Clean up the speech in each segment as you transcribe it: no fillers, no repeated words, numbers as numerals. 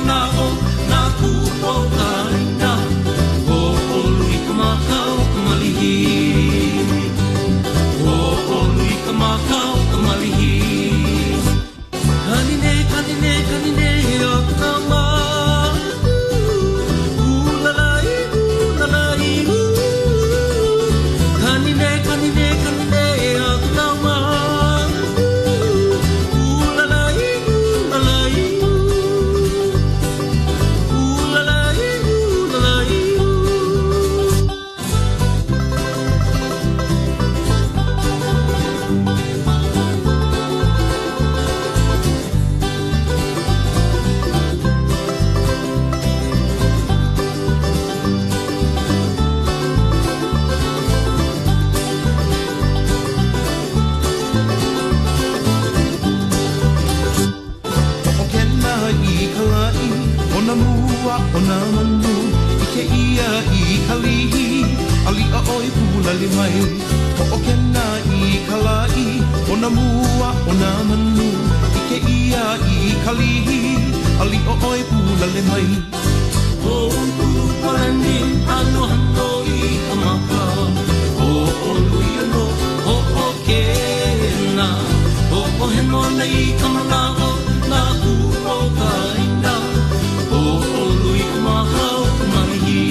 manao na kupo kaina o lui kamakau kamalihi o lui kamakau kamalihi kanine kanine kanine o kama ulalai ulalai kanine kanine kanine o kama ona manu ike ia I kalihi alia oi pulali mai o kena I kalai ona mua ona manu ike ia I kalihi alia oi pulali mai o tu parani ano hano I kamaka o lui no o kena o heno nei kamana o na ku o kaina Makau kamalihi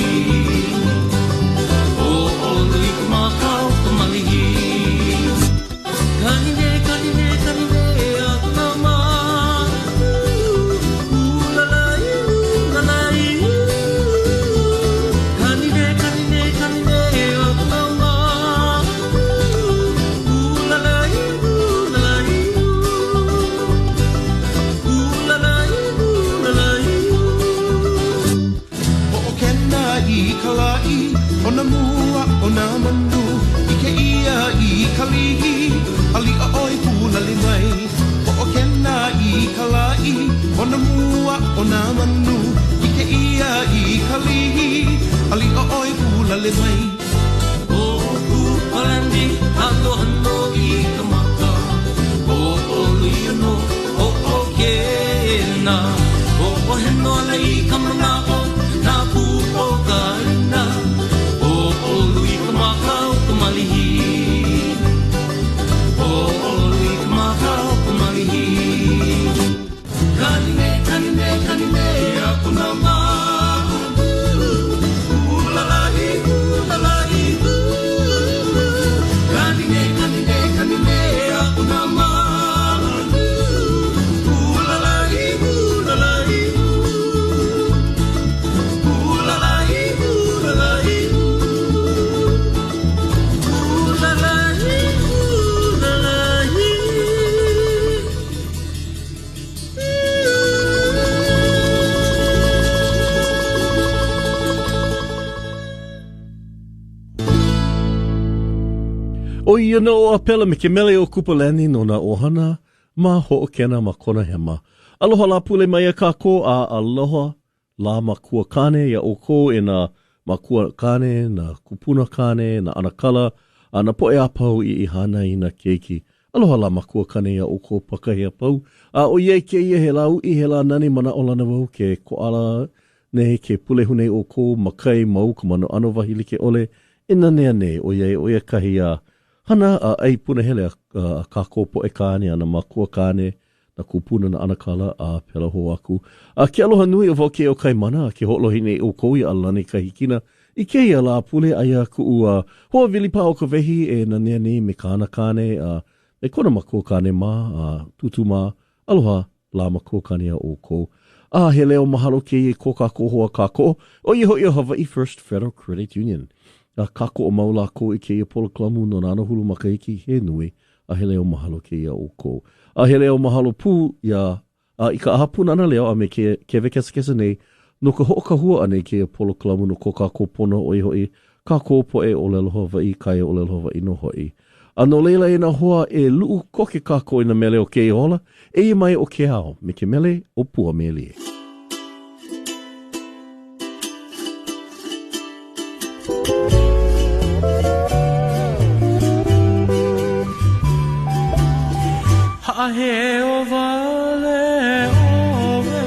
oh lui makau kamalihi kanine kanine kanine akama ulalai ulalai kanine kanine kanine akama ulalai ulalai ulalai ulalai I kalai ona mua ona manu ike ia I kalihi alia oi pulali mai o kena I kalai ona mua ona manu ike ia I kalihi alia oi pulali mai o ku palandi hano hano I kamaka o lui no o kena o heno lai kamana o na pupo kaina o lui kamakau kamalihi o lui kamakau kamalihi kanine kanine kanine aku nama ulalai ulalai kanine kanine kanine aku nama ulalai ulalai O ia no o apela me ke mele o kupalani no na ohana ma ho'okena ma kona hema. Aloha la pule mai a kako a aloha la makua kane ia o ko e na makua kane, na kupuna kane, na anakala, a na poe a pau I hana I na keiki. Aloha la makua kane ia o ko pakahi a pau. A o iei ke ia he lau I he la nani mana o lana wau ke koala ne ke pulehune o ko makai mau ka mano ano wahili ke ole. Ina nea ne o iei o ia kahi a hana a ai puna hele a kako po e kāne ana makua kāne na kupuna na anakala a pela ho aku. A ke aloha nui o ke o kaimana ke ho'lohi nei o koui a lani kahikina I ke ia la pule aia ku ua hoa vilipa o ka vehi e na nea ni me kāna kāne a me kona makua kāne ma a tutu ma aloha la makua kāne a o kou. A he leo mahalo ke I ko kako hoa kako o I hoi o Hawaii First Federal Credit Union. A kako o maula ko I ke ia pola klamu no nana hulu makaiki he nui a he leo mahalo ke ia o ko. A he leo mahalo pu ia I ka aha punana leo a me ke vekesa nei no ka ho'okahua ane ke ia pola klamu no ko kako pono o I hoi kako po e o lelo Hawaii kai o lelo Hawaii no hoi. A no leila e na hoa e luu koke kako I na mele o ke hola e I mai o ke ao me ke mele o pua melie. Ha he o vale o ve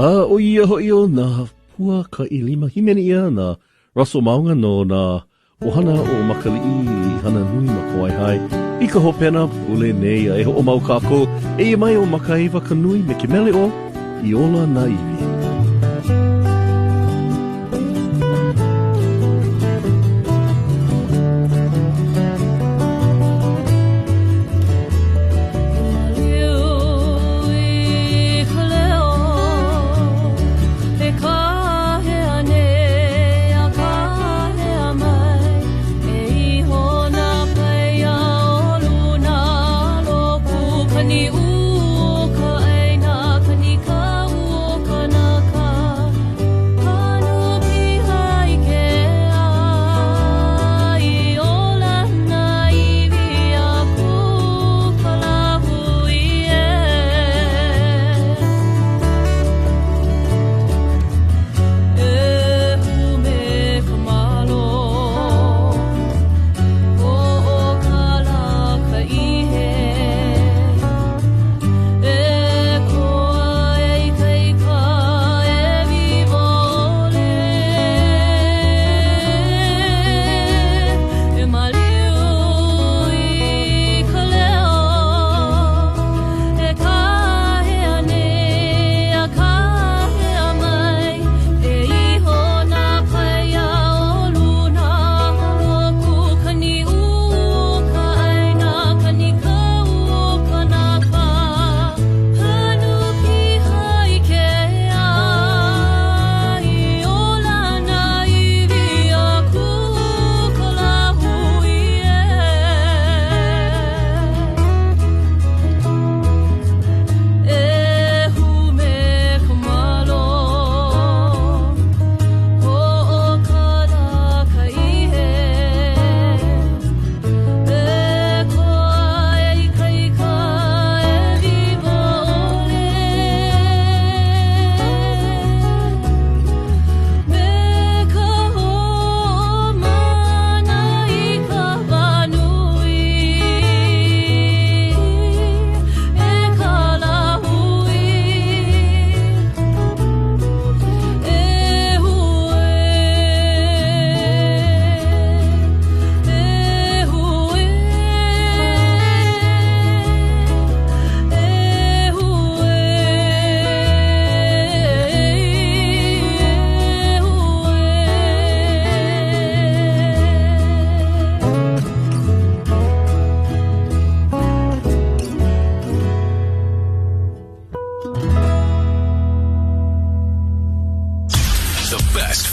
O ia hoi o na pua ka I lima himeni ia na Russell Maunga no na ohana o makali'i I hana nui makawai hai. I ka hopena pule nei a e ho o mau kako e mai o makaiwa ka nui me ke mele o I ola na iwi.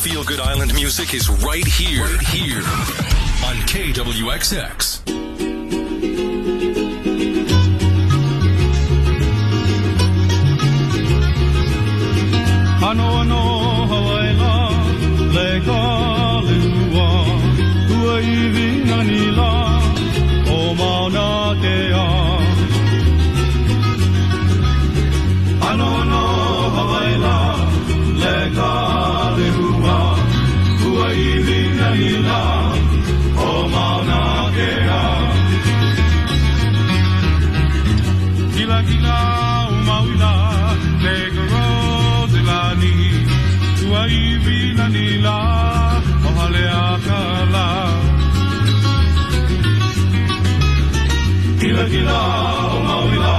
feel-good island music is right here on KWXX. Ano Hawaiian le ka lua ua iwi nganila o mauna te a. Ano Hawaiian le ka lua ua iwi nganila o mauna te a. Gila gila umawila le ka ua iwi nanila o hale akala. Gila gila o mawila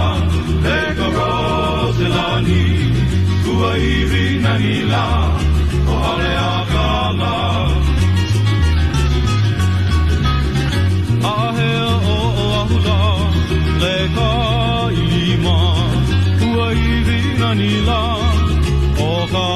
le ka rosilani ua iwi nanila o hale akala. Ahel o ahula le ka ilima ua iwi nanila o ka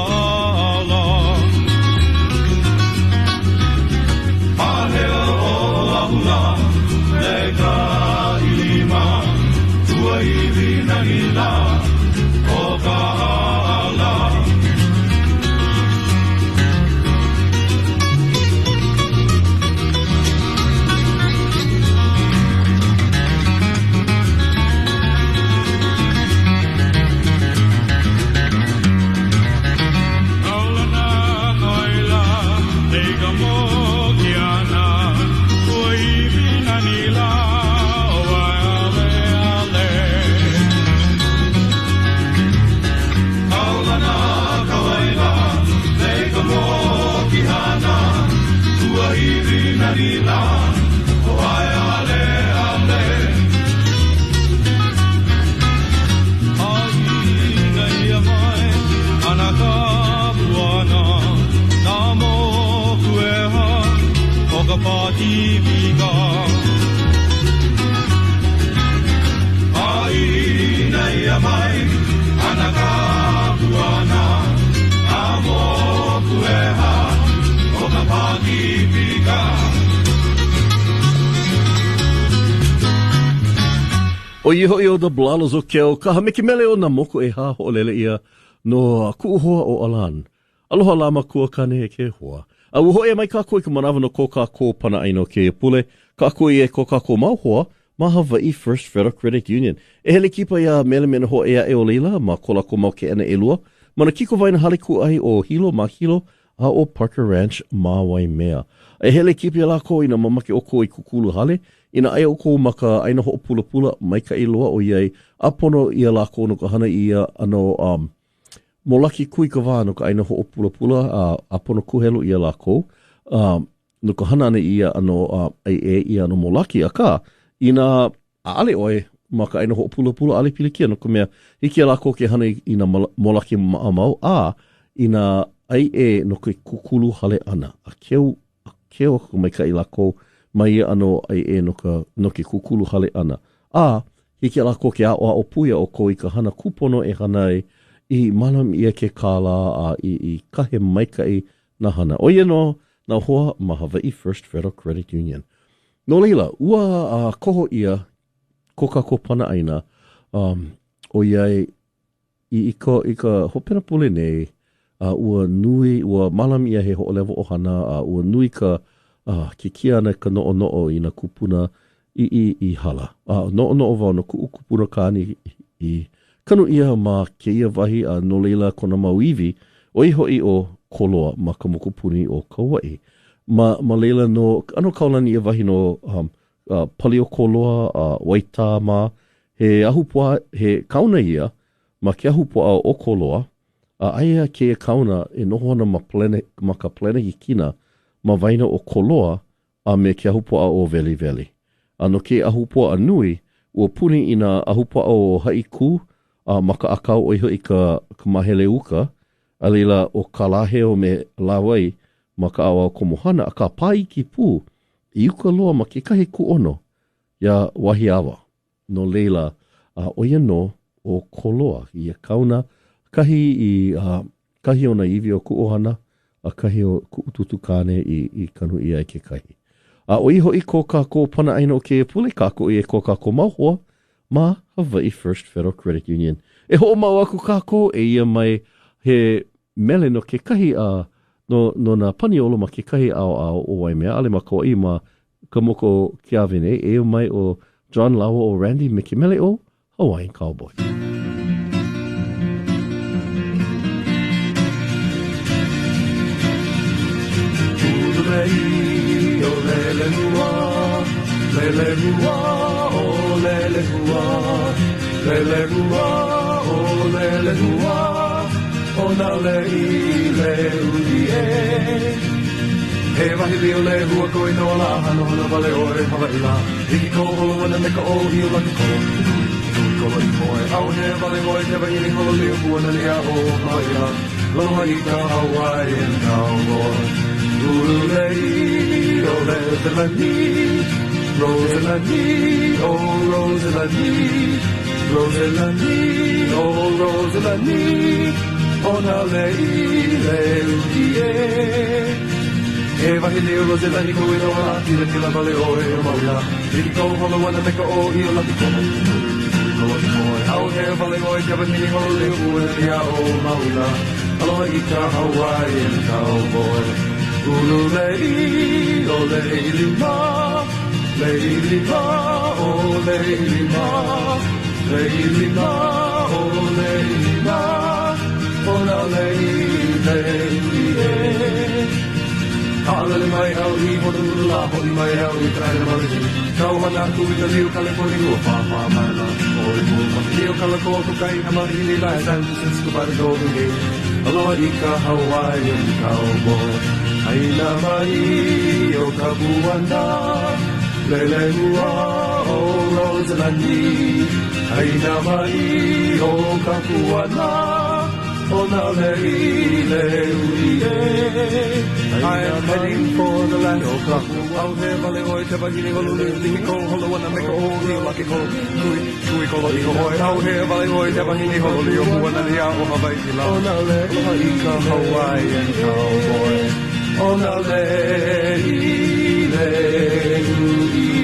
iho i o the blalos o keo, ka hamiki mele o na moko e ha ho lele ia no kuuhoa o Alan. Aloha lama kua kane e ke hoa. A uho e mai kako i ka manawa no ko kako pana aino ke e pule, kako i e ko kako mauhoa, ma Hawaii First Federal Credit Union. E hele kipa ia mele mena ho ea e o leila, ma kola ko mau ke ena e lua, ma na kiko vaina haliku ai o hilo ma hilo, a o Parker Ranch ma Waimea. E hele kipa ia lako ina mamake o ko i kukulu hale, ina ai o ko maka aina ho pula pula mai ka i loa o iai, apono ia lako no ka hana ia ano molaki kui ka wā no ka aina ho pula pula, apono kuhelu ia lako, no ka hana ana ia ano ai e ia ano molaki a ka, ina ale oe maka aina ho pula pula ale pilikia no ka mea hiki a lako ke hana ina molaki maamau, ina ai e no ka kukulu hale ana, a keo mai ka i lako, mai ia ano ai e no ke kukulu hale ana. Hiki a lako ke o puia o ko i ka hana kupono e hanai i manam ia ke kāla i kahe maika i na hana. O ia no, na hoa ma Hawaii First Federal Credit Union. No leila, ua koho ia ko kako pana aina o iai i ka hopena pule nei ua nui, ua manam ia he ho levo o hana, ua nui ka ke kia ana ka no i na kupuna i hala. No wau no kupuna kāni i kanu ia ma ke ia wahi no leila kona mauiwi o iho i o koloa ma ka mokupuni o Kauai. Ma leila no, ano kaulani ia wahi no pali o koloa, waita ma, he ahupua, he kauna ia, ma ke ahupua o koloa, aia ke kauna e noho ana ma ka plena i kina, ma vaina o koloa a me ke ahupua o veli veli. Ano ke ahupua a nui, ua puni ina ahupua o haiku, ma ka akau o iho i ka mahele uka, a leila o ka laheo me lawai, ma ka awa komohana, a ka pai ki pū, i uka loa ma ke kahe ku ono, ia wahi awa. No leila, o ia no o koloa, i a kauna, kahi ona iwi o ku ohana, a kahi o ku ututu kāne i kanu ia i ke kahi. O iho i ko kako pana aina o ke pule kako i e ko kako mauhoa, ma Hawaii First Federal Credit Union. E ho mau aku kako e ia mai he mele no ke kahi no na paniolo ma ke kahi o Waimea, ale ma ko i ma ka moko ke awene, e mai o John Lawa o Randy Mikimele o Hawaiian Cowboy. Lele hua, lele hua, oh lele hua, lele hua, oh lele hua, oh na lei le uie. He wahi leo le hua ko i noa la hano hana wale ore Hawaii la. Hiki ko holo wana me ka o hio laki ko. Tui ko laki koe. Au he wale oe te wahi ni holo leo hua na lea o Hawaii la. Loha i ka Hawaiian cowboy. Ululei, oh Rosalani, Rosalani, oh Rosalani, Rosalani, oh Rosalani, oh na lei uie. E wahi leo Rosalani ko ino ala tila tila vale o e o mauia. Hiki ko holo wana meka o i o laki kono. Ko laki koe, au he vale o e te wahini holo leo ua nia o mauia. Aloha i ka Hawaiian cowboy. Ululei, oh leili ma, oh leili ma, leili ma, oh leili ma, oh na leili e. Alele mai au I hono la hoi mai au I trai na mali. Kau hana ku I liu kale poli ko pa mana. Oi ko pa liu kale ko ku kai na mali ni la San Francisco by the Golden Gate. Aloha I ka Hawaiian cowboy. Aina mai o ka buana, lele hua o Rosalani. Aina mai o ka buana, o na le uie. I am heading for the land of Kapu. Out here, vale oi te wahine holo leo, tiki ko holo wana me ka o hio laki ko. Tui ko laki ko hoi. Out here, vale oi te wahine holo leo, huana lea o Hawaii la. O na le i ka Hawaiian cowboy. Ona lei uie.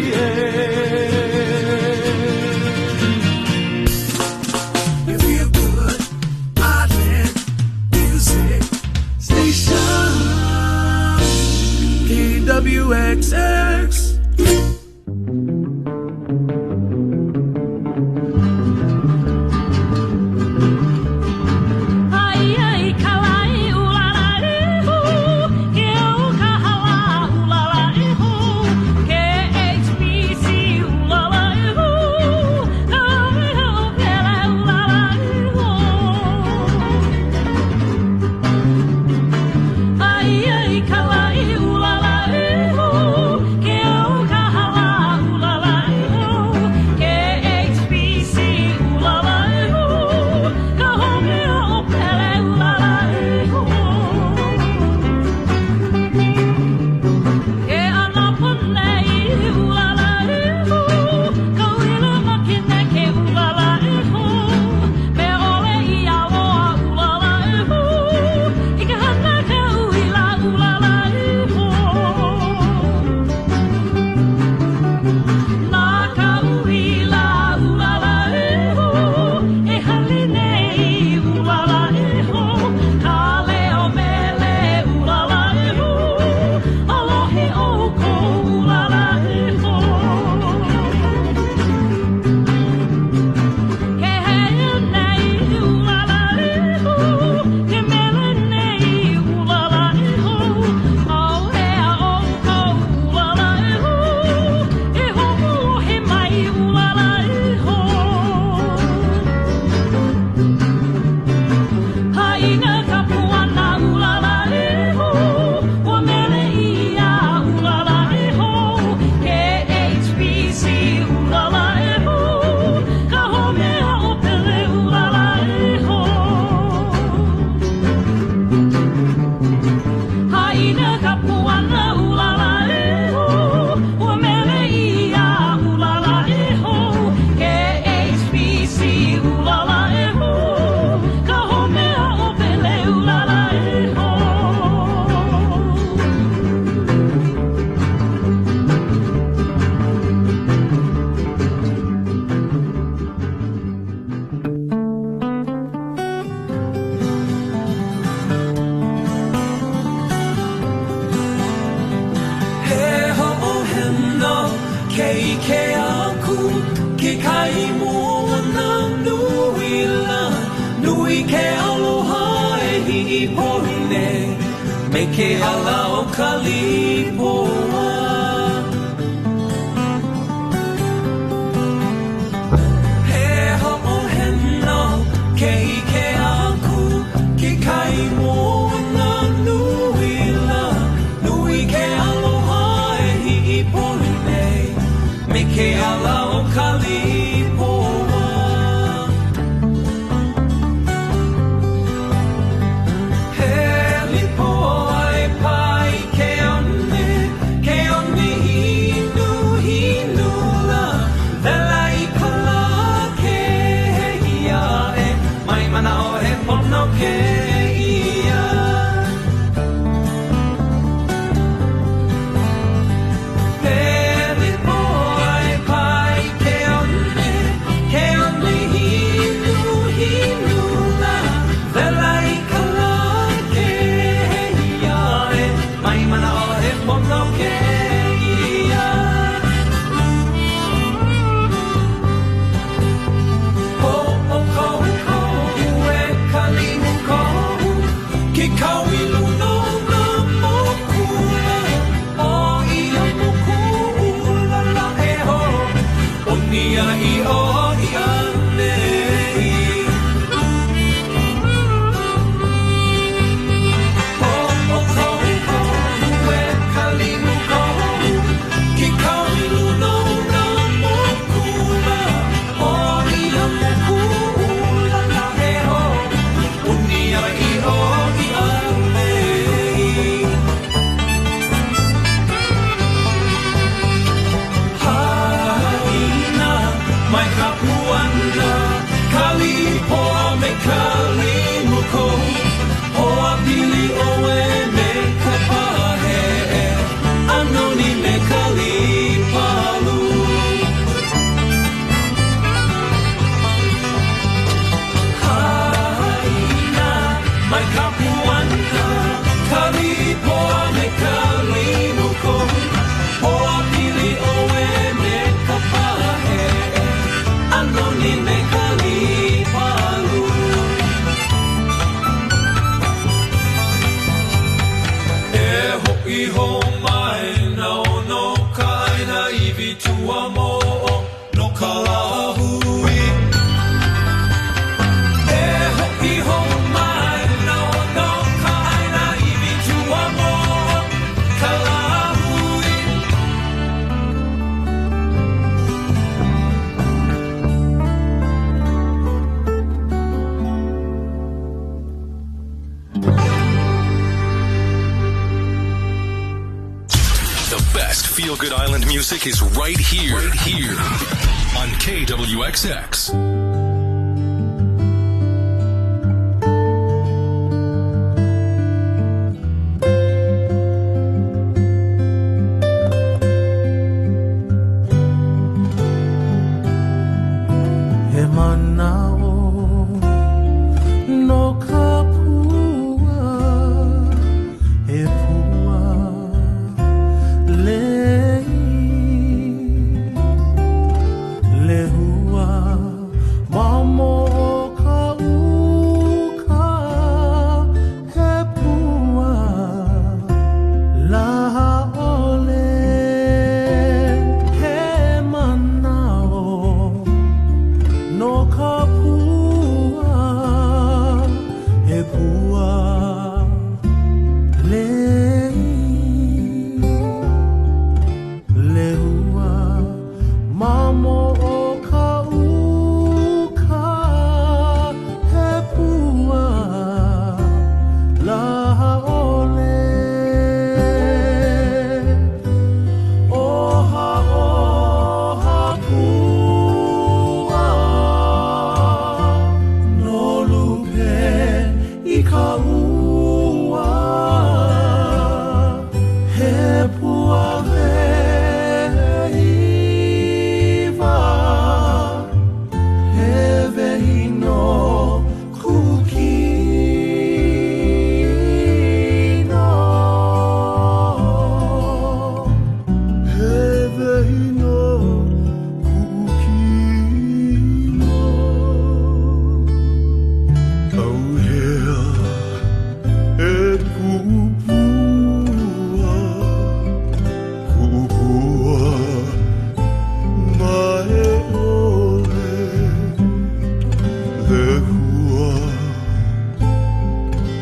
i pone me ke ala o kalipoa he ho'o heno ke ike aku ki kai moana nuila nui ke aloha e i pone me ke ala o kalipoa Feel-good island music is right here on KWXX.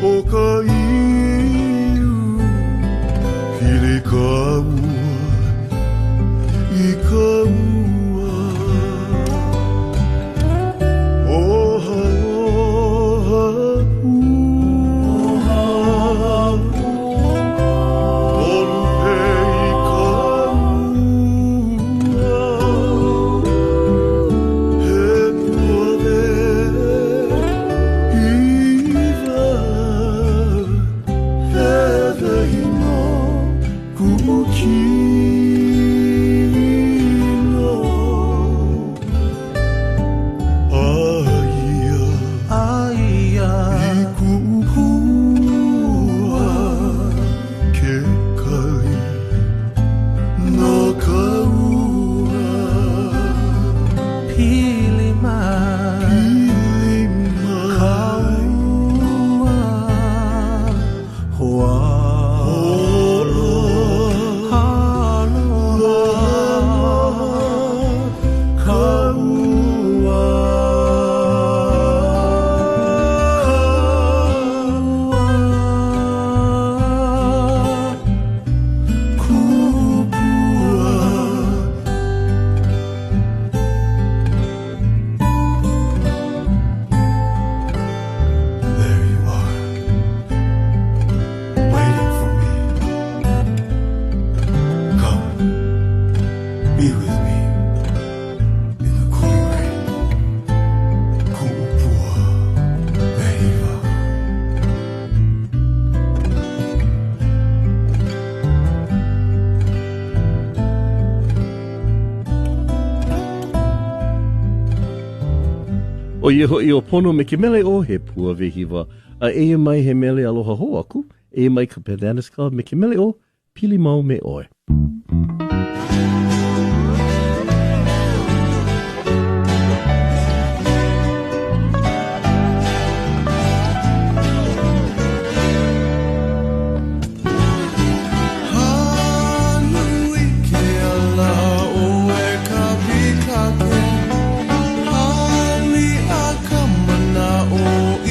o ka iu hili ka ua I ka ua oha olu e I ka ua he puave iwa hewe hino kukino aia I kuhua ke kai no ka ua pili mai ka ua hoa There you are, waiting for me. Come, be with me in the cooling rain. Ku'upua, leiva. O ia hoi o pono me ke mele o he pua vehiwa. A e mai he mele aloha ho aku. E mai ka Bananas Club me ke mele o pili mau me oe. Hanui ke ala o e ka pikake Hali a ka mana o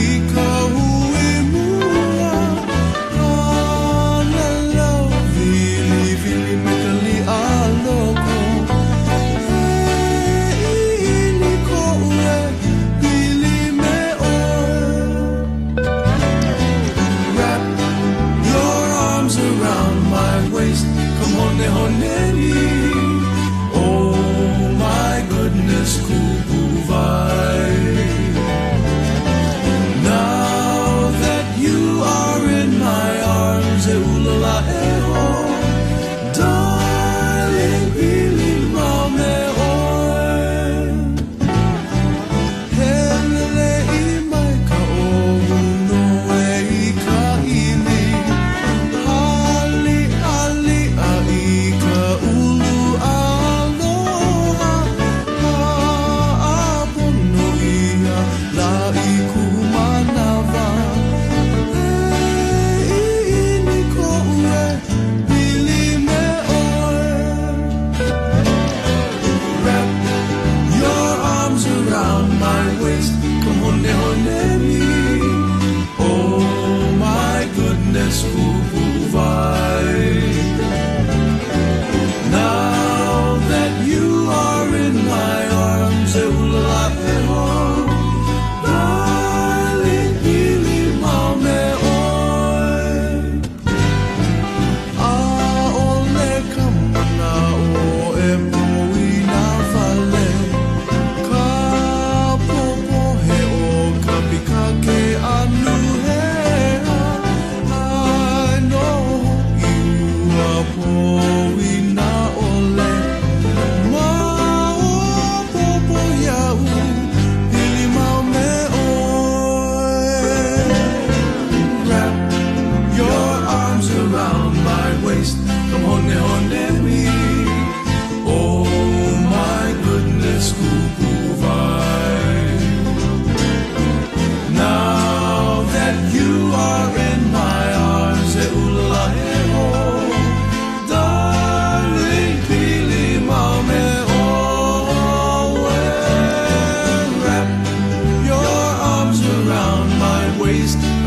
I ka hui mua Hana lau vili vili me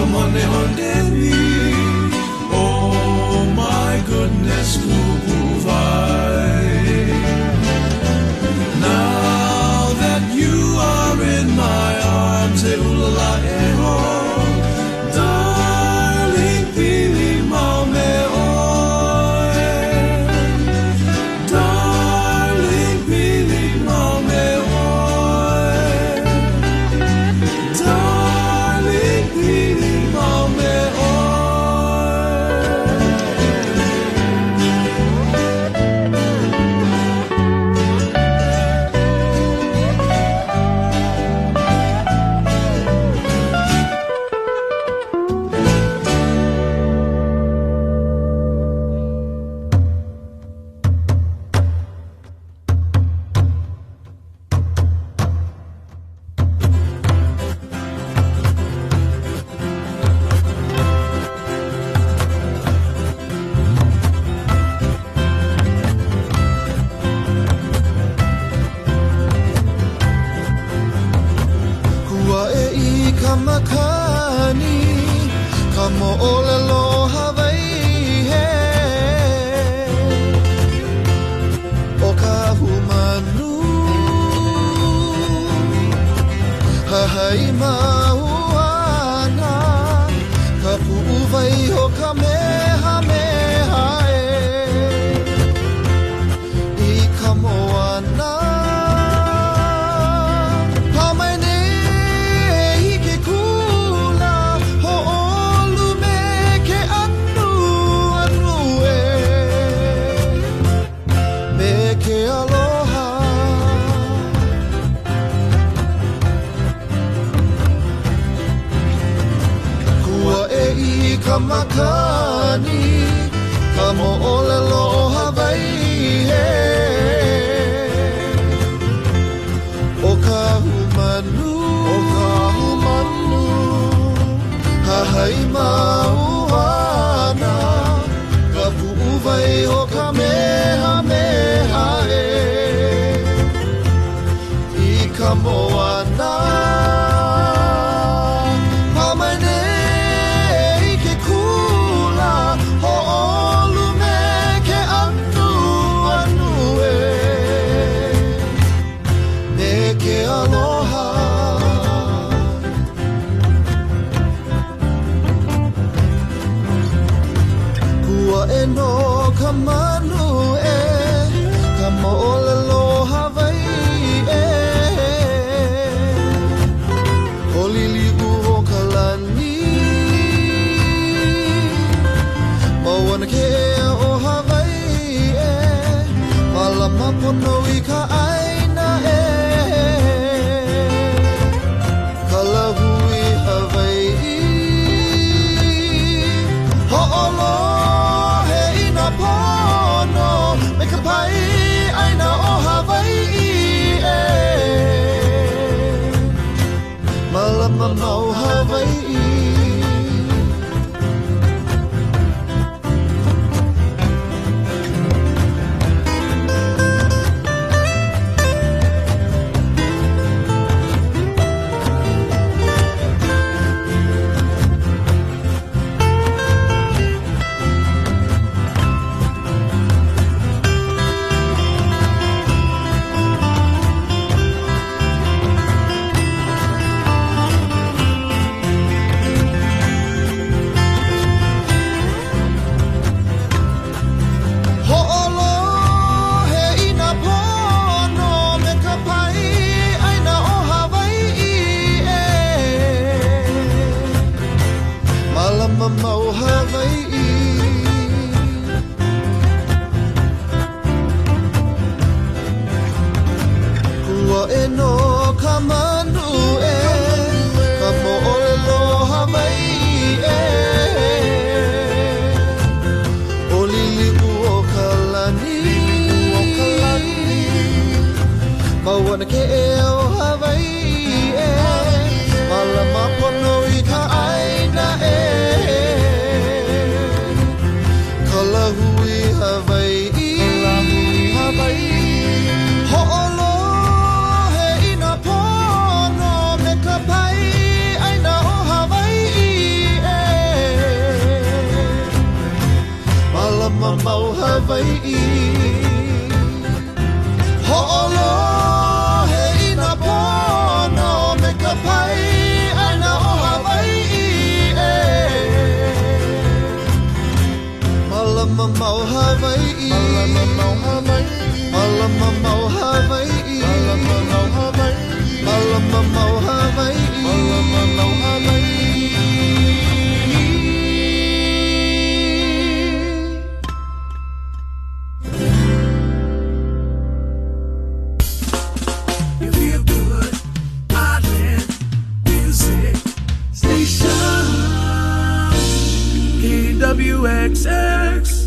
Kamone hondemi. Oh my goodness, kukuvai. Now that you are in my arms, e ulala e ho. Darling, pili mau me oe. Darling, pili mau me oe. Darling, pili mau me oe. Kua e I kamakani, ka mo'olelo Hawaiian he. O ka humanu, hahai mahuana, ka pu'uwai ho ka mehameha e. I ka moana, hamaine I ke kula, ho'olu me ke anu anu e. Me ke aloha. Kua e I kamakani, ka mo'olelo Hawaiian he. O ka humanu, hahai mahuana, ka pu'uwai o ka mehameha e. I ka moana, hamaine I ke kula, ho'olu me ke anu anu e. Me ke aloha. Kua e no ka manu e, ka mo'olelo Hawaiian e. Holili'u o ka lani, Mauna ke ea o Hawaiian e. Malama pono I ka aina e. Kalahui Hawaiian, ho'olo he ina pono, me ka pai aina o Hawaiian e. Malama mau Hawaiian. Ho'olo he ina pono, me ka pai aina o Hawaiian e. Malama mau Hawaiian. Kua e no ka manu e, ka mo'olelo Hawaiian e. Olili'u o ka lani, Mauna ke ea o Hawaiian e. Malama pono I ka aina e. Hawaii Ho'olo he ina pono me ka pai ana o Hawaii Malama mau Hawaii Malama mau Hawaii Malama mau Hawaii Malama mau Hawaii Malama mau Hawaii Malama mau Hawaii You feel good, Island Music Station KWXX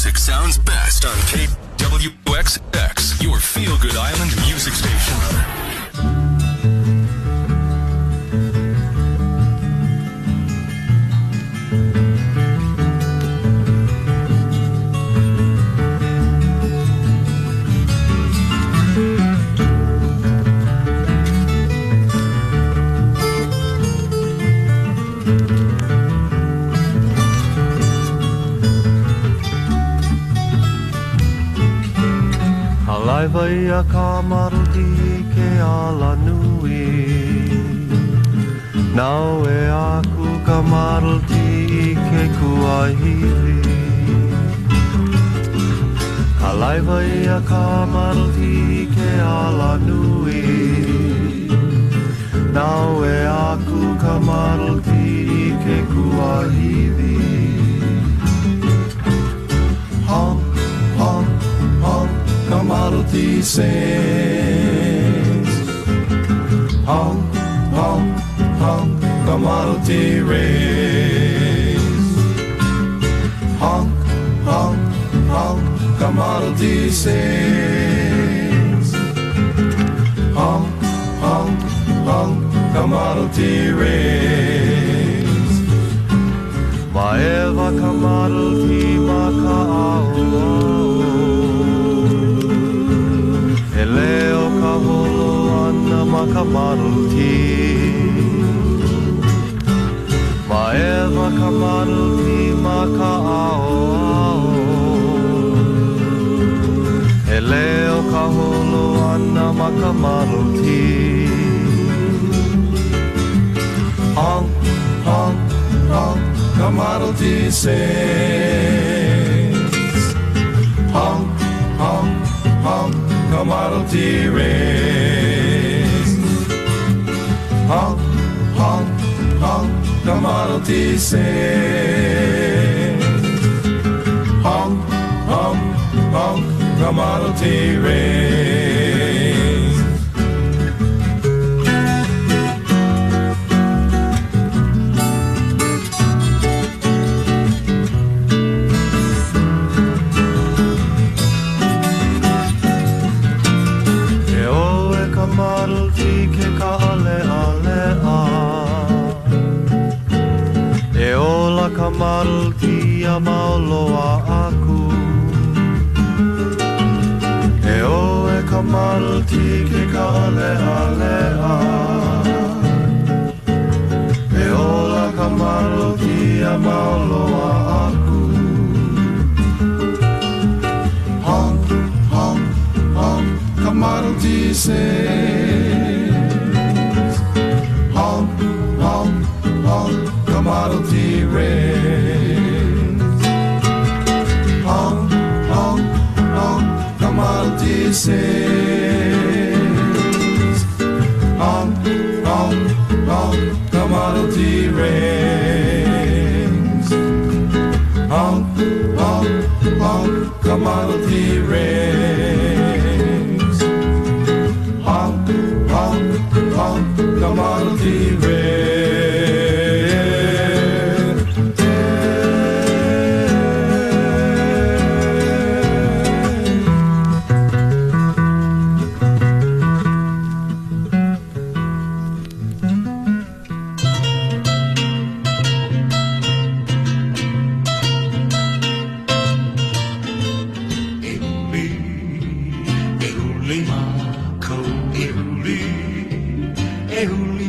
music sounds best on KWXX, your feel-good island music station. Laivai ka maruti ke ala nui Nau e aku ka maruti ke kuahiwi Ka laivai ka maruti ke ala nui Nau e aku ka maruti ke kuahiwi Honk, honk, honk Kamaruti sings Honk, honk, honk Kamaruti rings Honk, honk, honk Kamaruti sings Honk, honk, honk Kamaruti rings Maeva Kamaruti makaau E leo ka holo ana makamaruti Maeva ka maruti makaao E leo ka holo ana makamaruti Honk, honk, honk Kamaruti sings Honk, honk, honk Kamaruti rings Honk, honk, honk Kamaruti sings Honk, honk, honk Kamaruti rings Kamaruti ke ka ale alea E ola kamaruti a mauloa aku E oe kamaruti ke ka ale alea E ola kamaruti a mauloa aku Honk, honk, honk Kamaruti sings Honk, honk, honk Kamaruti rings Honk, honk, honk Kamaruti sings Honk, honk, honk Kamaruti rings Honk, honk, honk Kamaruti rings Honk, honk, honk Kamaruti rings Ehuli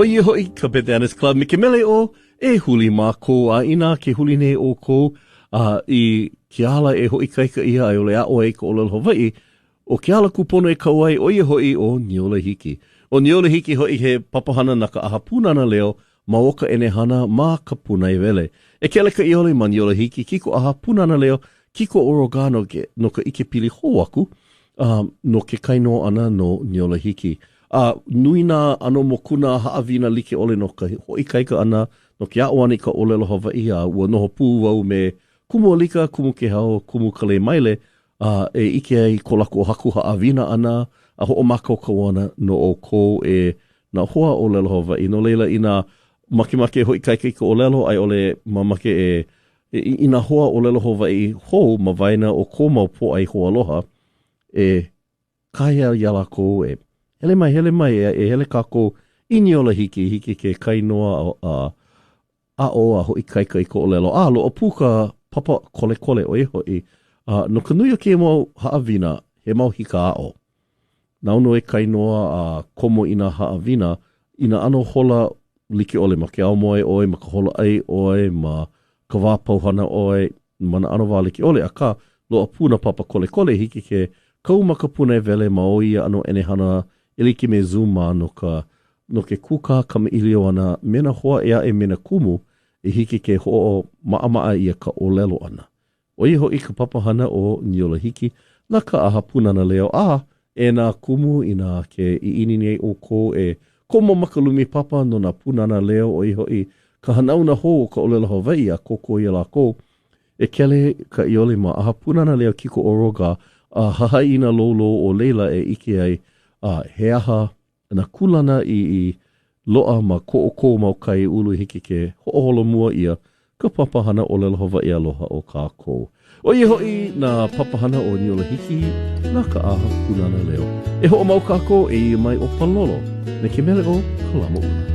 O ia hoi ka Bananas Club me ke mele o e huli mā ko a ina ke huli ne o ko i ke ala e hoi kaika ia ai ole a o e ka olelo Hawaii o ke ala kupono e kauai o ia hoi o Niola Hiki. O Niola Hiki hoi he papahana na ka aha punana leo ma oka ene hana ma ka puna i wele. E ke ala ka i ole ma Niola Hiki kiko aha punana leo kiko orogano no ka ike pili hoaku no ke kainoa ana no Niola Hiki. Nui nā ano mokuna haawina like ole no ka hoi kaika ana no ke aoani ka olelo Hawaii ua noho pū wau me kumu alika, kumu ke hao, kumu kale maile e ike ai ko lako haku haawina ana a ho o mako kawana no o ko e na hoa olelo Hawaii. No leila ina makimake hoi kaika ka olelo ai ole mamake ina hoa olelo Hawaii ho ma vaina o ko mau po ai hoa aloha e kaya yala ko e hele mai e hele kako i Niola hiki ke kainoa a hoi kaika i ko olelo. Lo o puka papa kole o e hoi. No ka nui o ke mau haawina he mau hika ao. Nauno e kainoa komo ina haawina ina ano hola like ole ma ke ao moe oe, ma ka hola ai oe, ma ka wāpauhana oe, mana ano wā like ole. A ka lo o puna papa kole hiki ke kauma ka puna e vele ma o ia ano ene hana eliki me zuma no ke kuka kama ilio ana mena hoa ea e mena kumu e hiki ke ho'o maa ia ka olelo ana. O iho i ka papahana o Niola Hiki na ka aha punana leo e nā kumu ina ke i inini o ko e komo makalumi papa no nā punana leo o iho i ka hanauna ho ka olelo Hawaii a koko i ala ko e kele ka iole ma aha punana leo kiko oroga hahai ina lolo o leila e ike ai he aha na kulana i loa ma ko mau kai ulu hiki ke ho'oholo mua ia ka papahana o lelo Hawaii aloha o kākou. O i hoi na papahana o Niola Hiki na ka aha punana leo. E ho'o mau kākou e i mai o Palolo me ke mele o Kalama Una.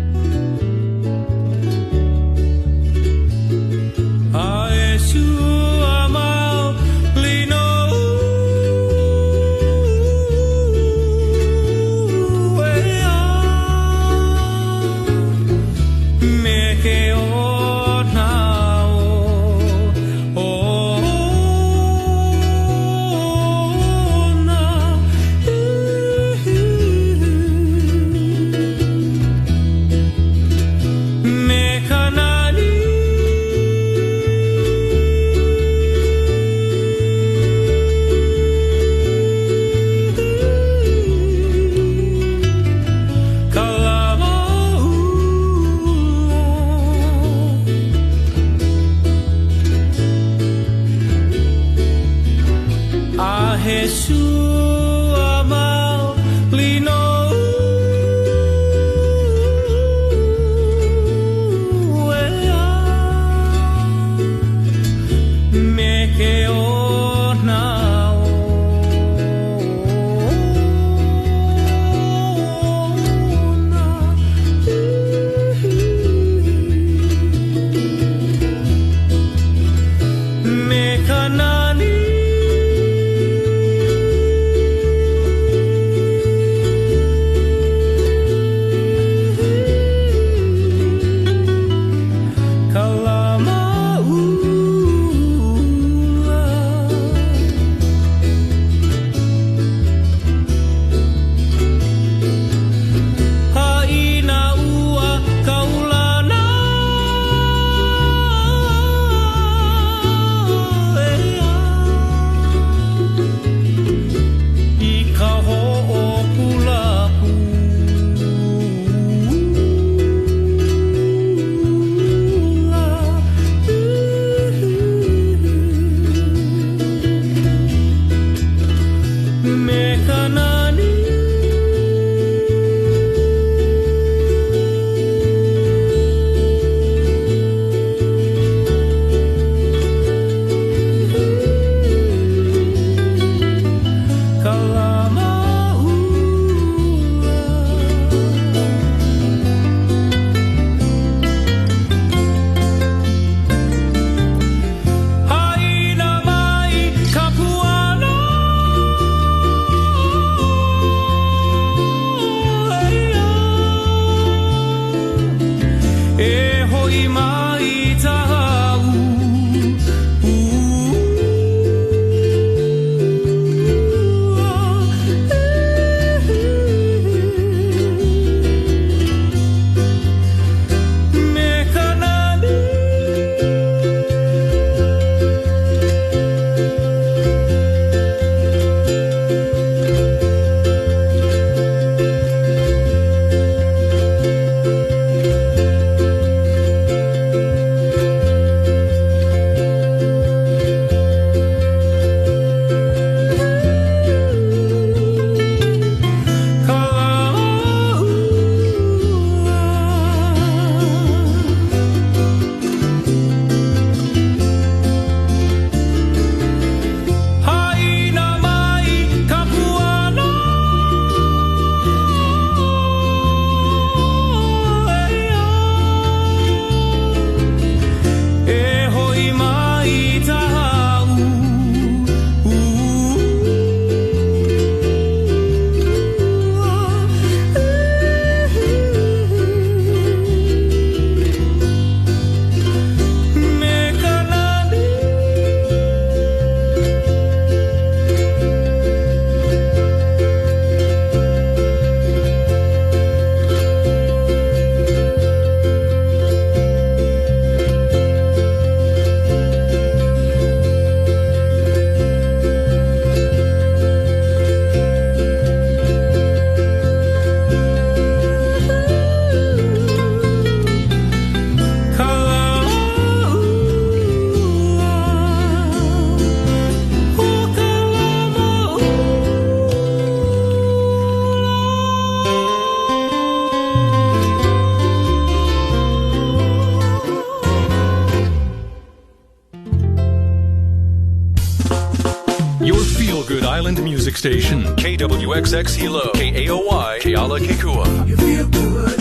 Island music station. KWXX Hilo. KAOY Keala Kekua. You feel good.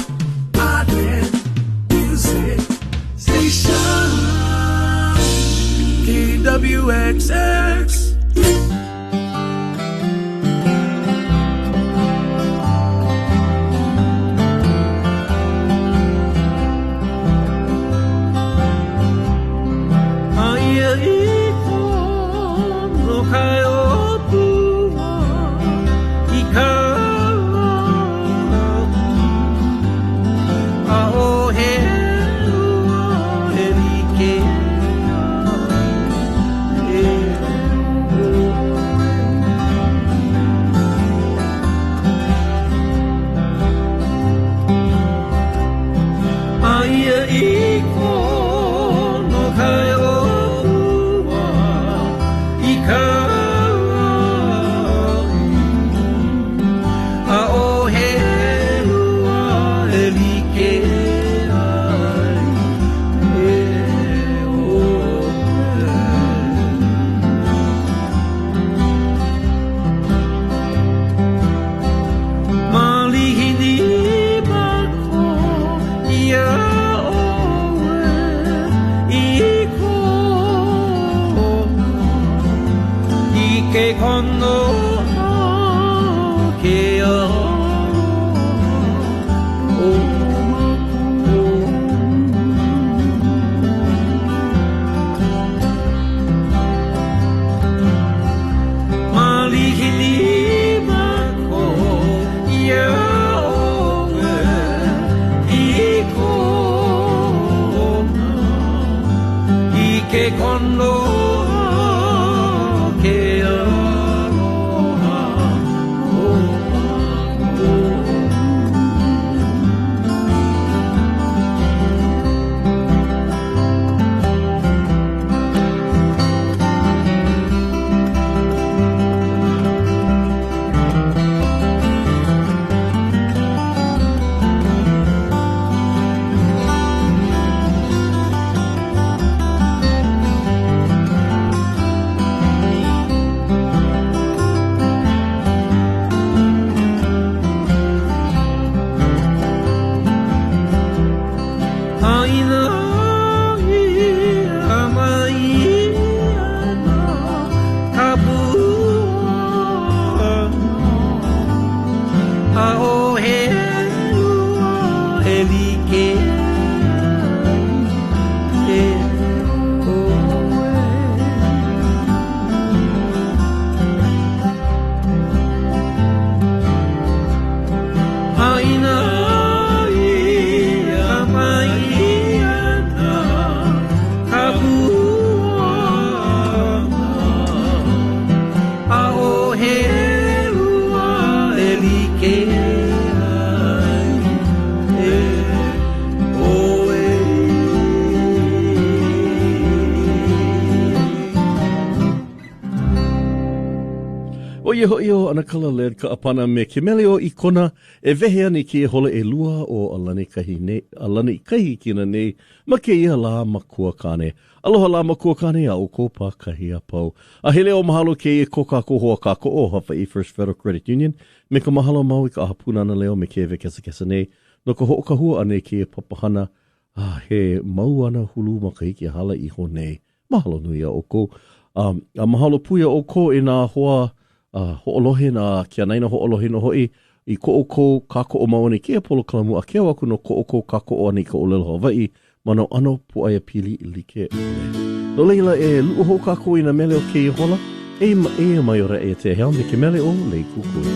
Island music station. KWXX. Ia hoi o ana kala led ka apana me ke mele o i kona e vehe ani ki e hole e lua o alani kahi kina nei ma ke ia la makua kane. Aloha la makua kane a o ko pa kahi a pau. A hele o mahalo ke e ko kako hoa kako o Hawaii First Federal Credit Union me ka mahalo mau i ka hapuna ana leo me ke ve kesa nei no ka ho ka hua ane ke e papahana he mau ana hulu ma kahi ki hala i ho nei. Mahalo nui a o ko. A mahalo puia o ko i nā hoa ho'olohe na kia naina ho'olohe no hoi i ko'oko kako o maone kia polo kalamu a kia waku no ko'oko kako o ani ka olelo Hawaii mana ano pu aia pili i like. No leila e lu'o ho kako i na mele o ke i hola e mai ora e te hea me ke mele o lei kukui.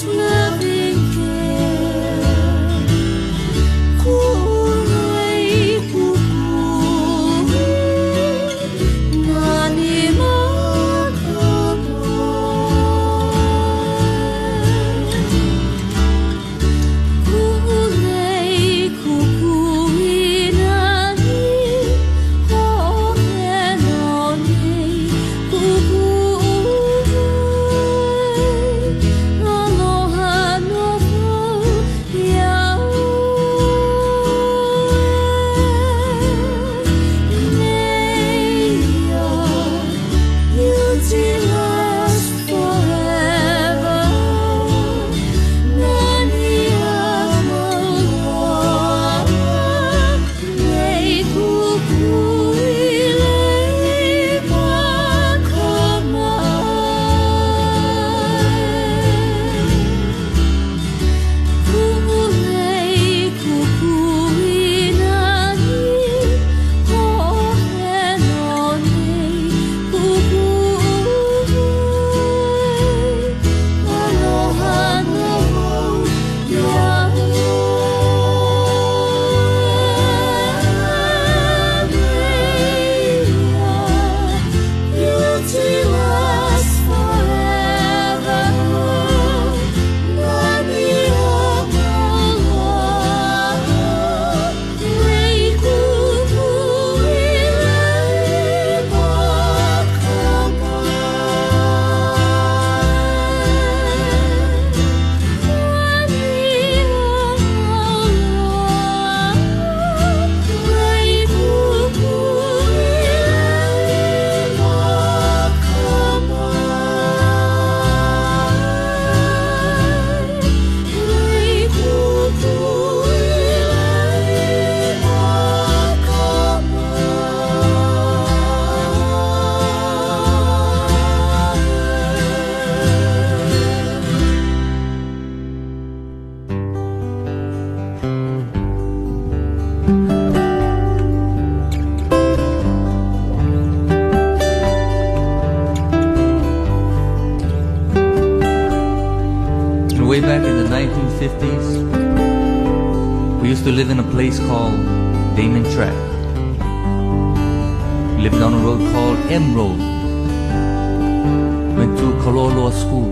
Loving care. 1950s, we used to live in a place called Damon Track. We lived on a road called M Road. Went to Kaloloa School.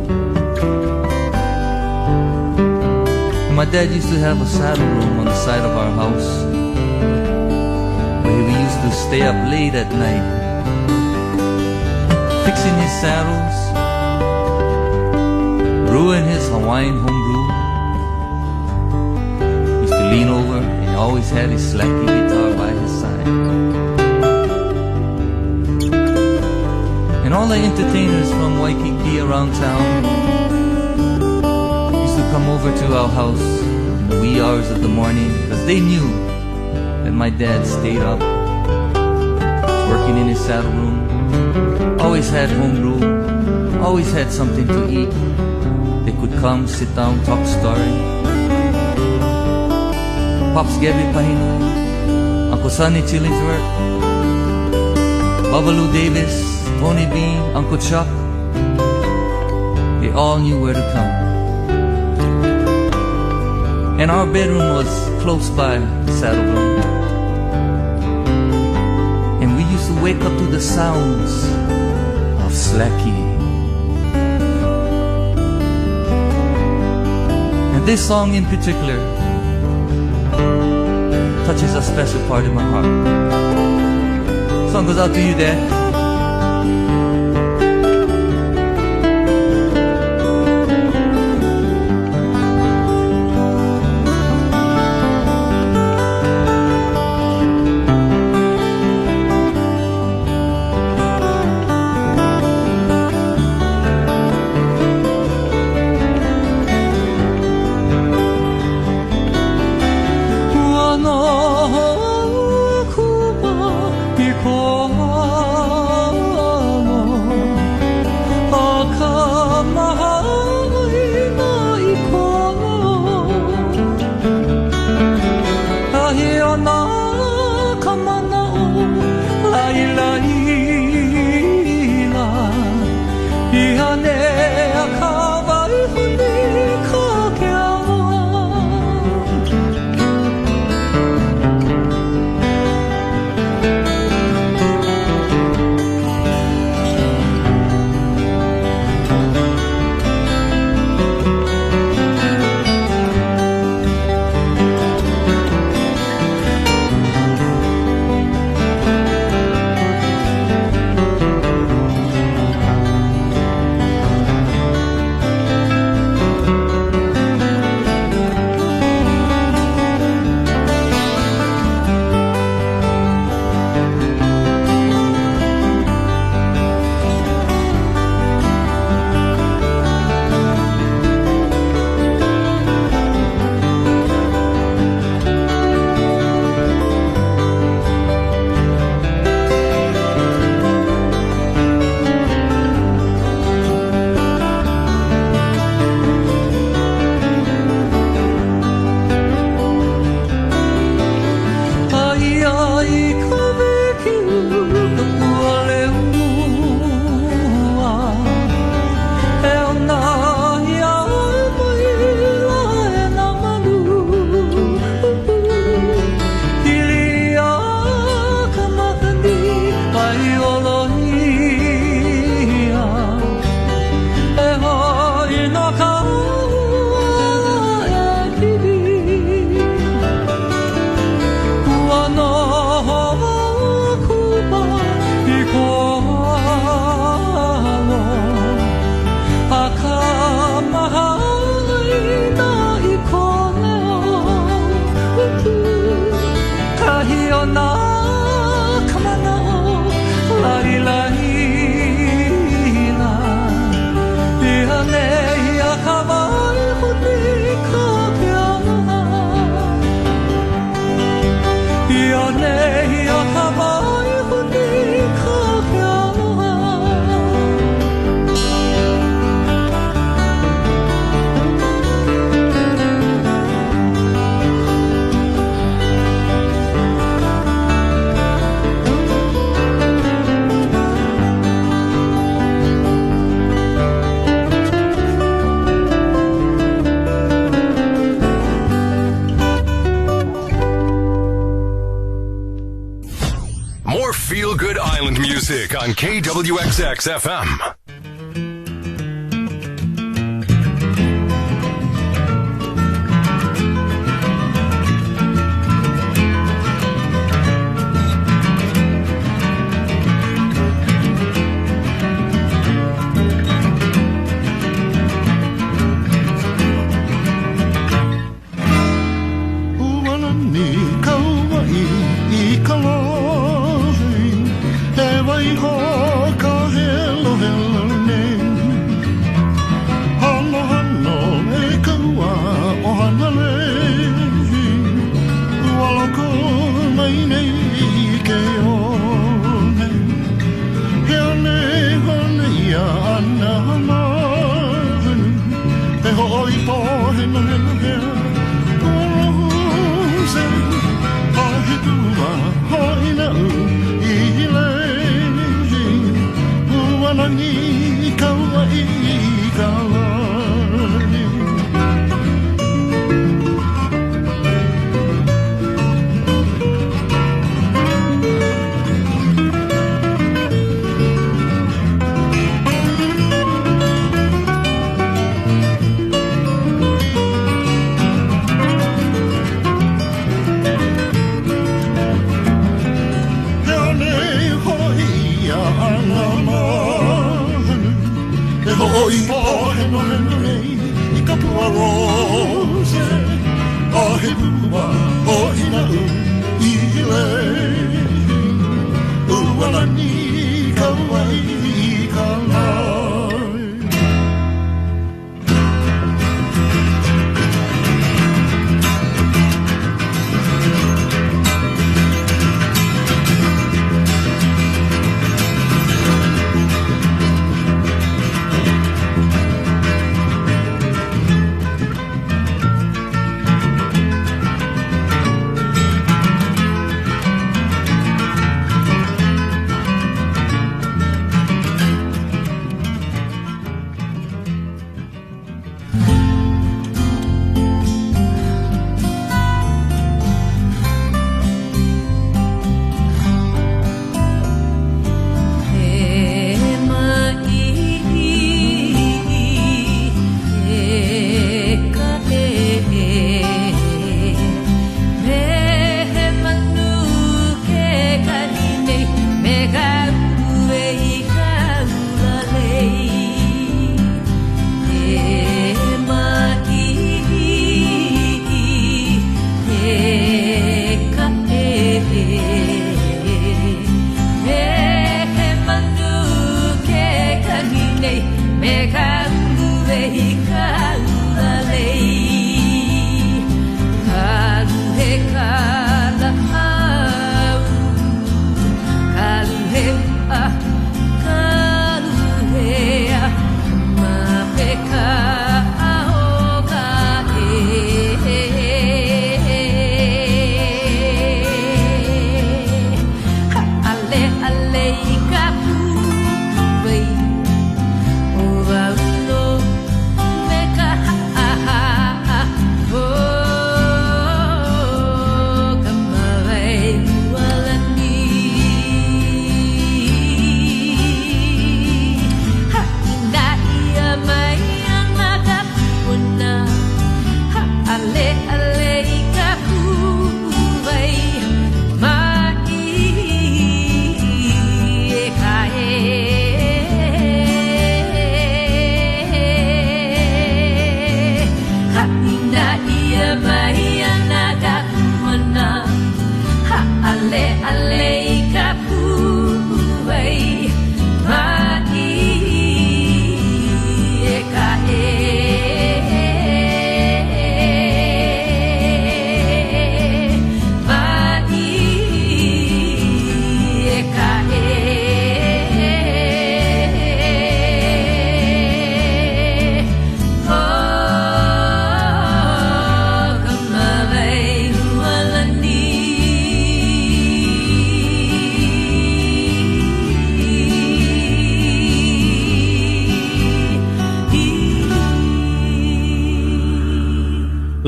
And my dad used to have a saddle room on the side of our house, where we used to stay up late at night, fixing his saddles, brewing his Hawaiian homebrew. Used to lean over and he always had his slacky guitar by his side. And all the entertainers from Waikiki around town used to come over to our house in the wee hours of the morning, because they knew that my dad stayed up, working in his saddle room, always had homebrew, always had something to eat. They could come, sit down, talk story. Pops Gabby Pahinoy, Uncle Sonny Chillingsworth, Babalu Davis, Tony Bean, Uncle Chuck. They all knew where to come. And our bedroom was close by the saddle room. And we used to wake up to the sounds of slacky. And this song in particular touches a special part of my heart. Song goes out to you, Dad. music on KWXX FM.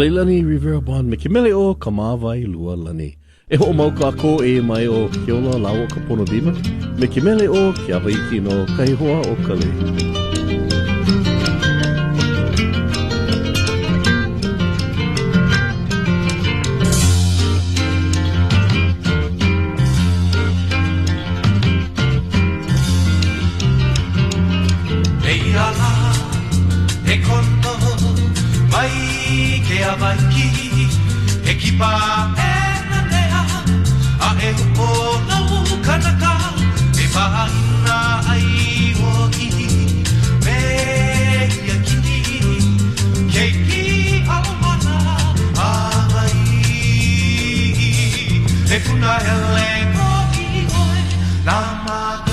Leilani Rivera Bond Mikimele o Kamawai Lua Lani. E ho mau kako e mai o Keola Lawa ka pono dima, me ke mele o ke awaiki no kaihoa o kale. E kono mai ke awaiki e kipa e na lea a e o lau kanaka e whaina ai o i me ia kini ke ki ao mana a mai e puna hele o i oe na matu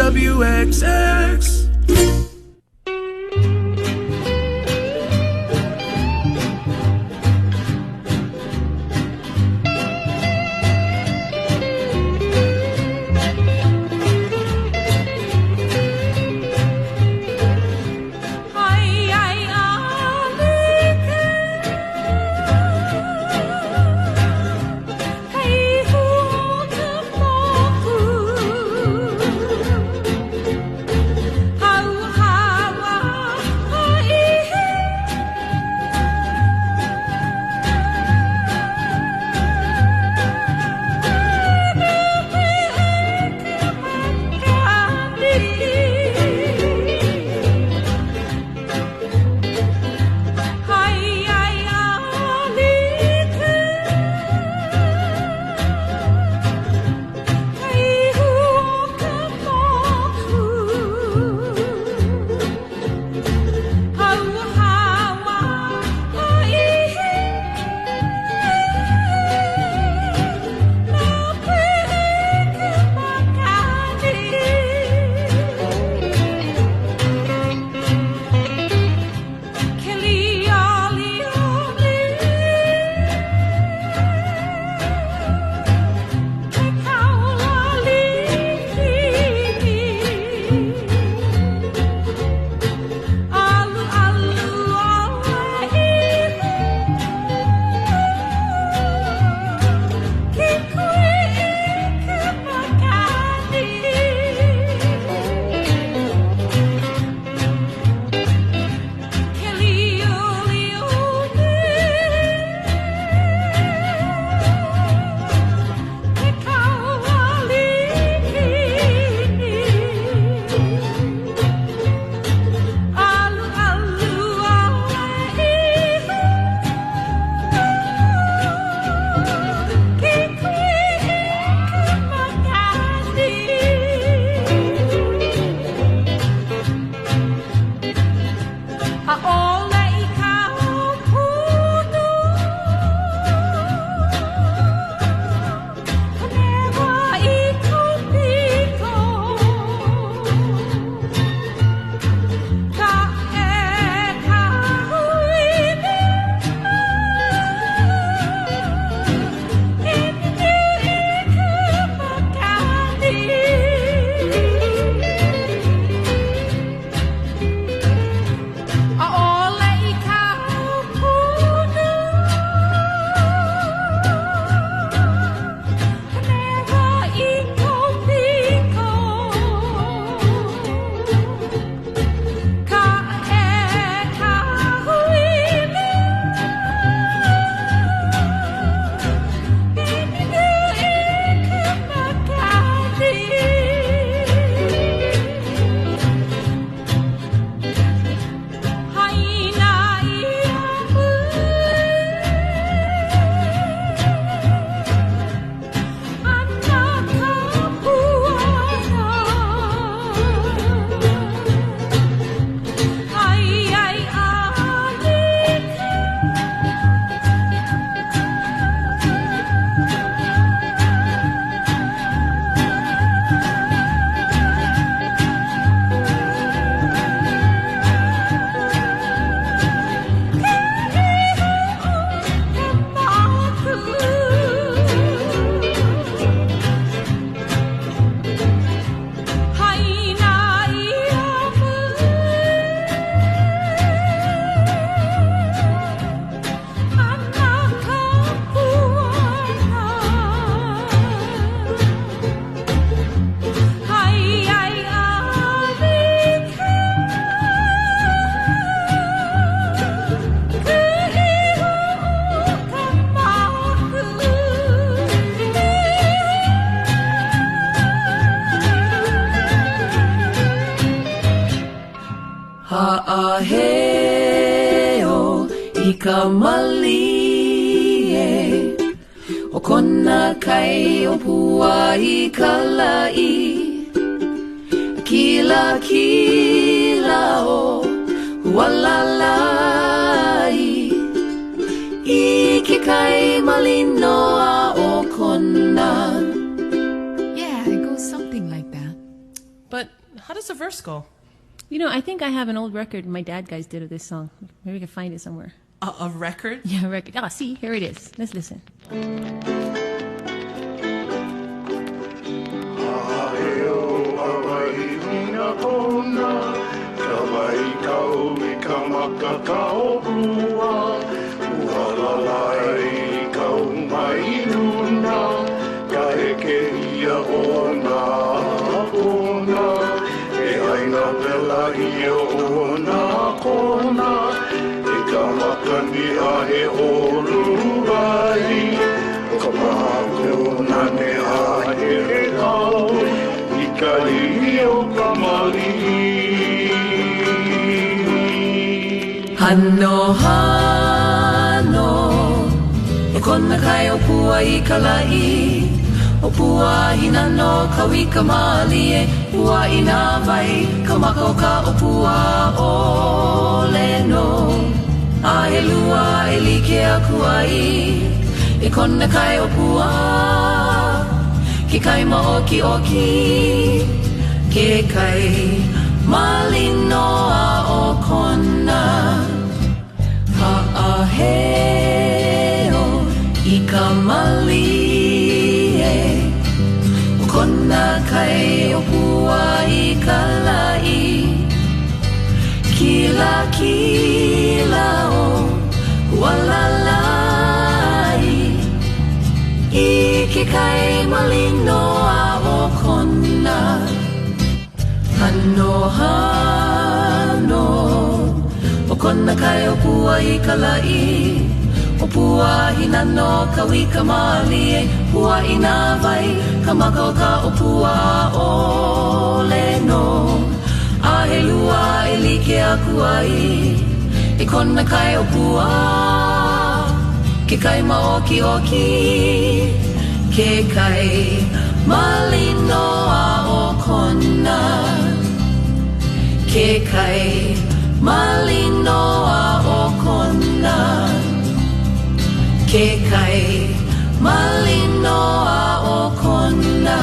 KWXX. Ha'aheo I ka malie O kona kai o pua I ka lai Kila kila o hualalai I ke kai malinoa o kona. Yeah, it goes something like that. But how does the verse go? You know, I think I have an old record my dad guys did of this song. Maybe we can find it somewhere. A record? Yeah, a record. Ah, see, here it is. Let's listen. Hano hano E kona kai o pua I ka lai O pua hina no ka wika mali e Pua I nā vai Ka maka o ka o pua o leno A he lua e like a kuai E kona kai o pua Ke kai ma oki oki Ke kai malinoa o kona Ha'aheo I ka malie O kona kai o pua I ka lai Kila kila o hualalai I ke kai malinoa o kona Hano hano O kona kai o pua I ka lai O pua hina no ka wika mali e Pua I nā vai Ka maka o ka o pua o leno A he lua e like a kuai E kona kai o pua Ke kai ma oki oki Ke kai malinoa o kona Ke kai malinoa o kona Ke kai malinoa o kona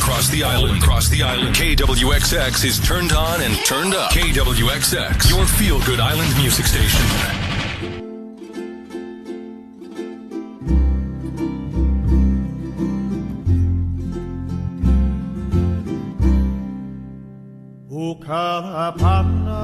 Across the island, KWXX is turned on and turned up. KWXX, your feel-good island music station. Ukarapana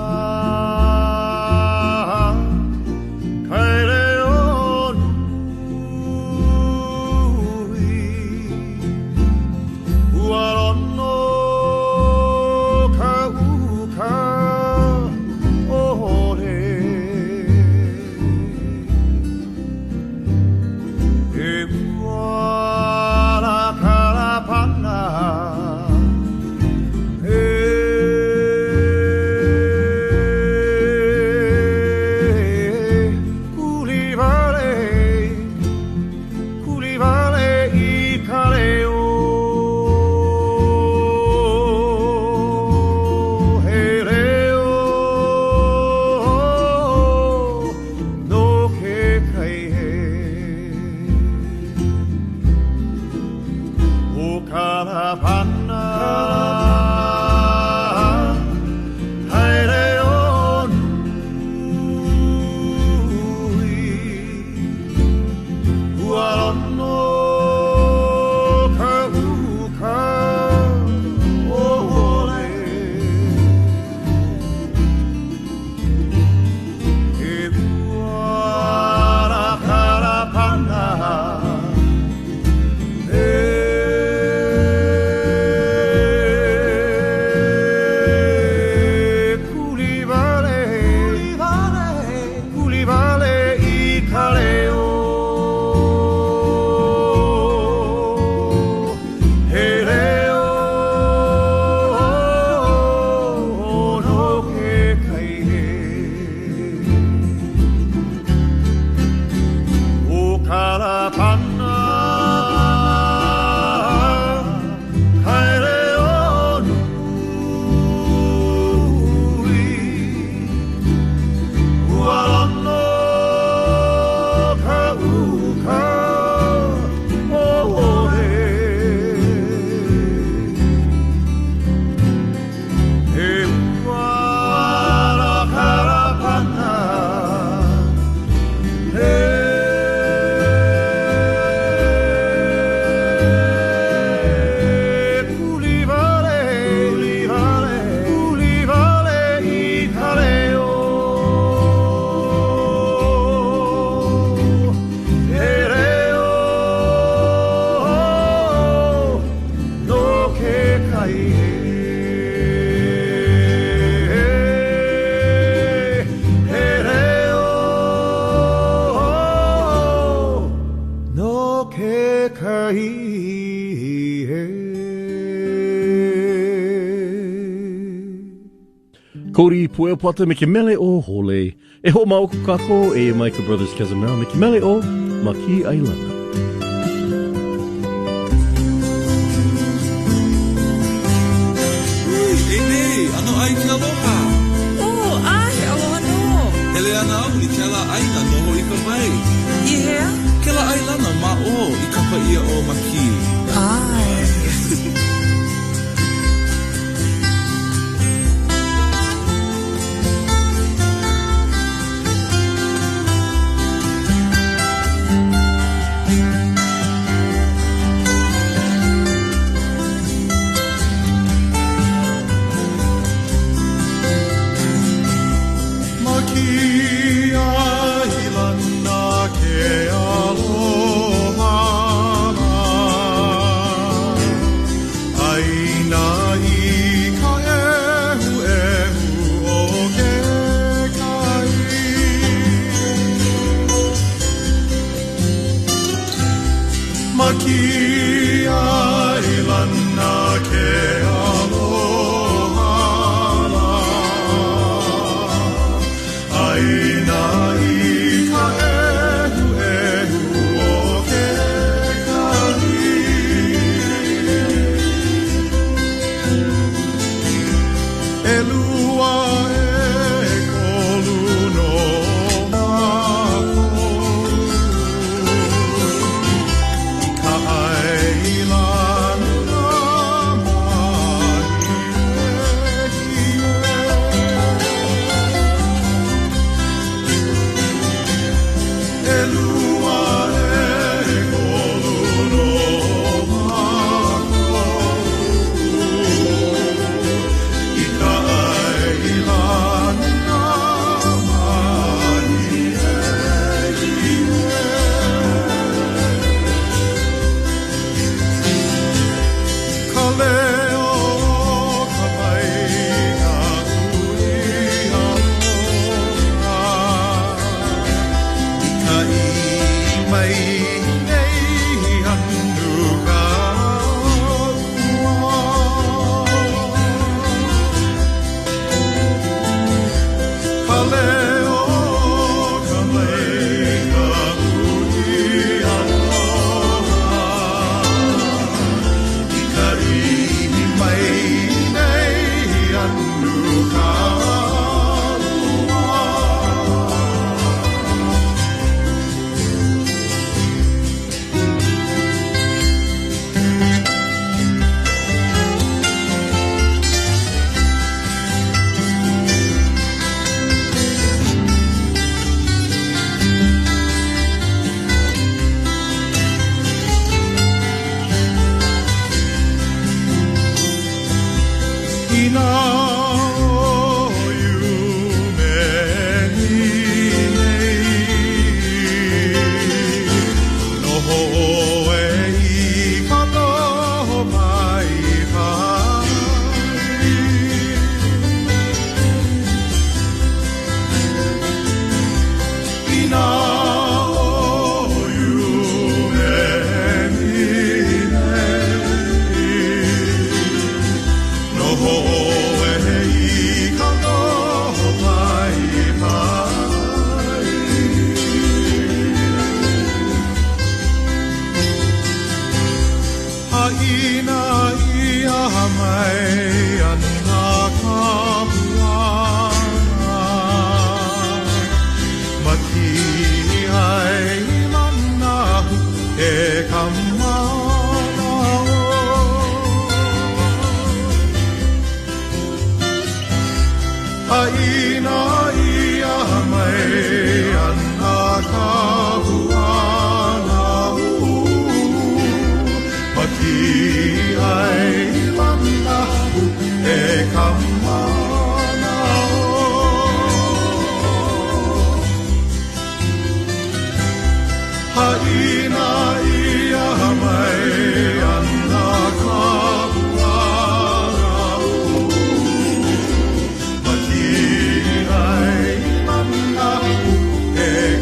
Cody Pueo Pata me ke mele o hole. E ho maoku kako e Micah Brothers Kazamera me ke mele o Maki Ailana. E nei, ano ai ke aloha. Oh, ai, aloha no. Hele ana au ni ke la aina noho i ka mai. I hea? Ke la ailana ma o i ka paia o Maki. Ai.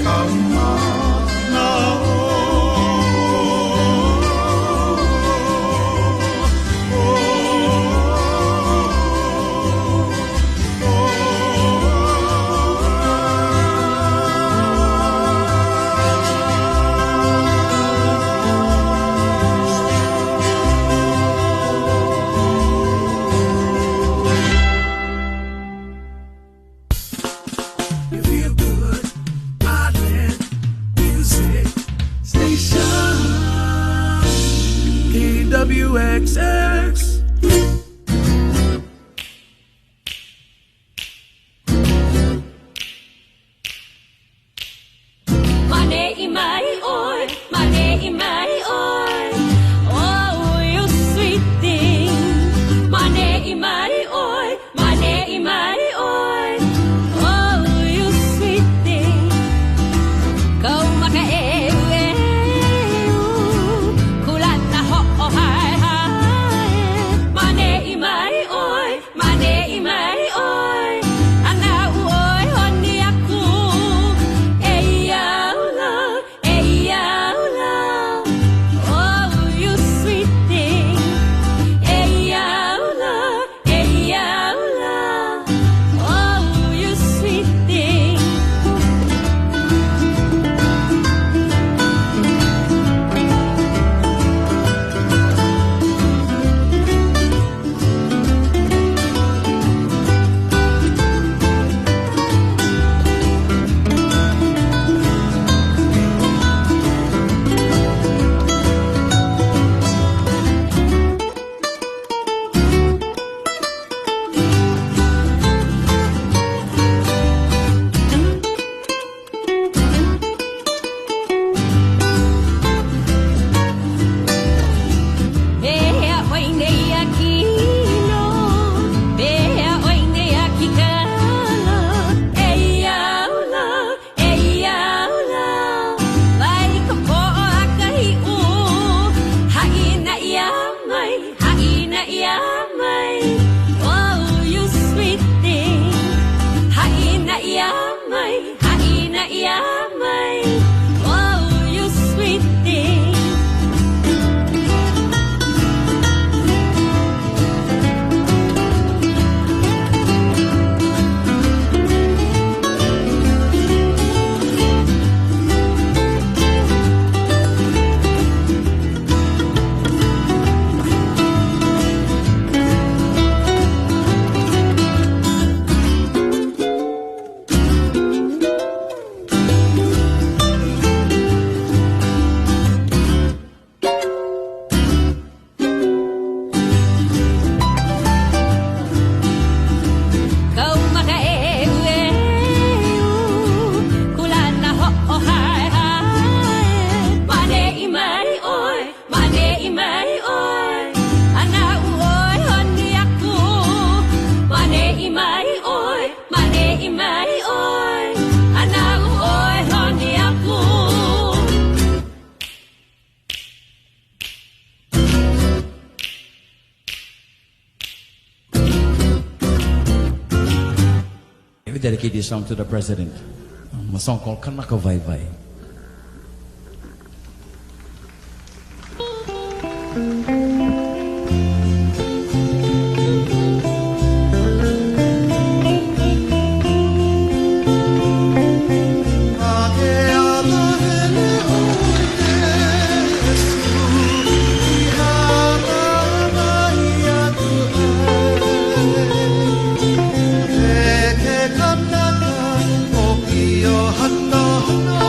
Come on. your feel good island music station. KWXX. Oh, you sweet thing. Mane imari oi, mane imari oi. Oh, you sweet thing. Kau maka kulana ho oh hai hai. Mane imari oi, mane imari oi. Anau oi honi aku. Eyaula, eyaula. Oh, you sweet thing. Eyaula, eyaula. Oh, you sweet thing. Bea oine akino, bea oine akikala. Eyaula, eyaula. Vai kapo akahiu, haina iamai, haina iamai. Oh, you sweet thing. Haina iamai, haina iamai. Oh, you sweet thing. Kau maka kulana ho oh hai hai. Mane imari oi, mane imari oi. Anau oi honi aku. Mane imari oi, mane imari oi. Anau oi honi aku. We dedicate this song to the president. A song called Kanaka Vai Vai. Hana, hana,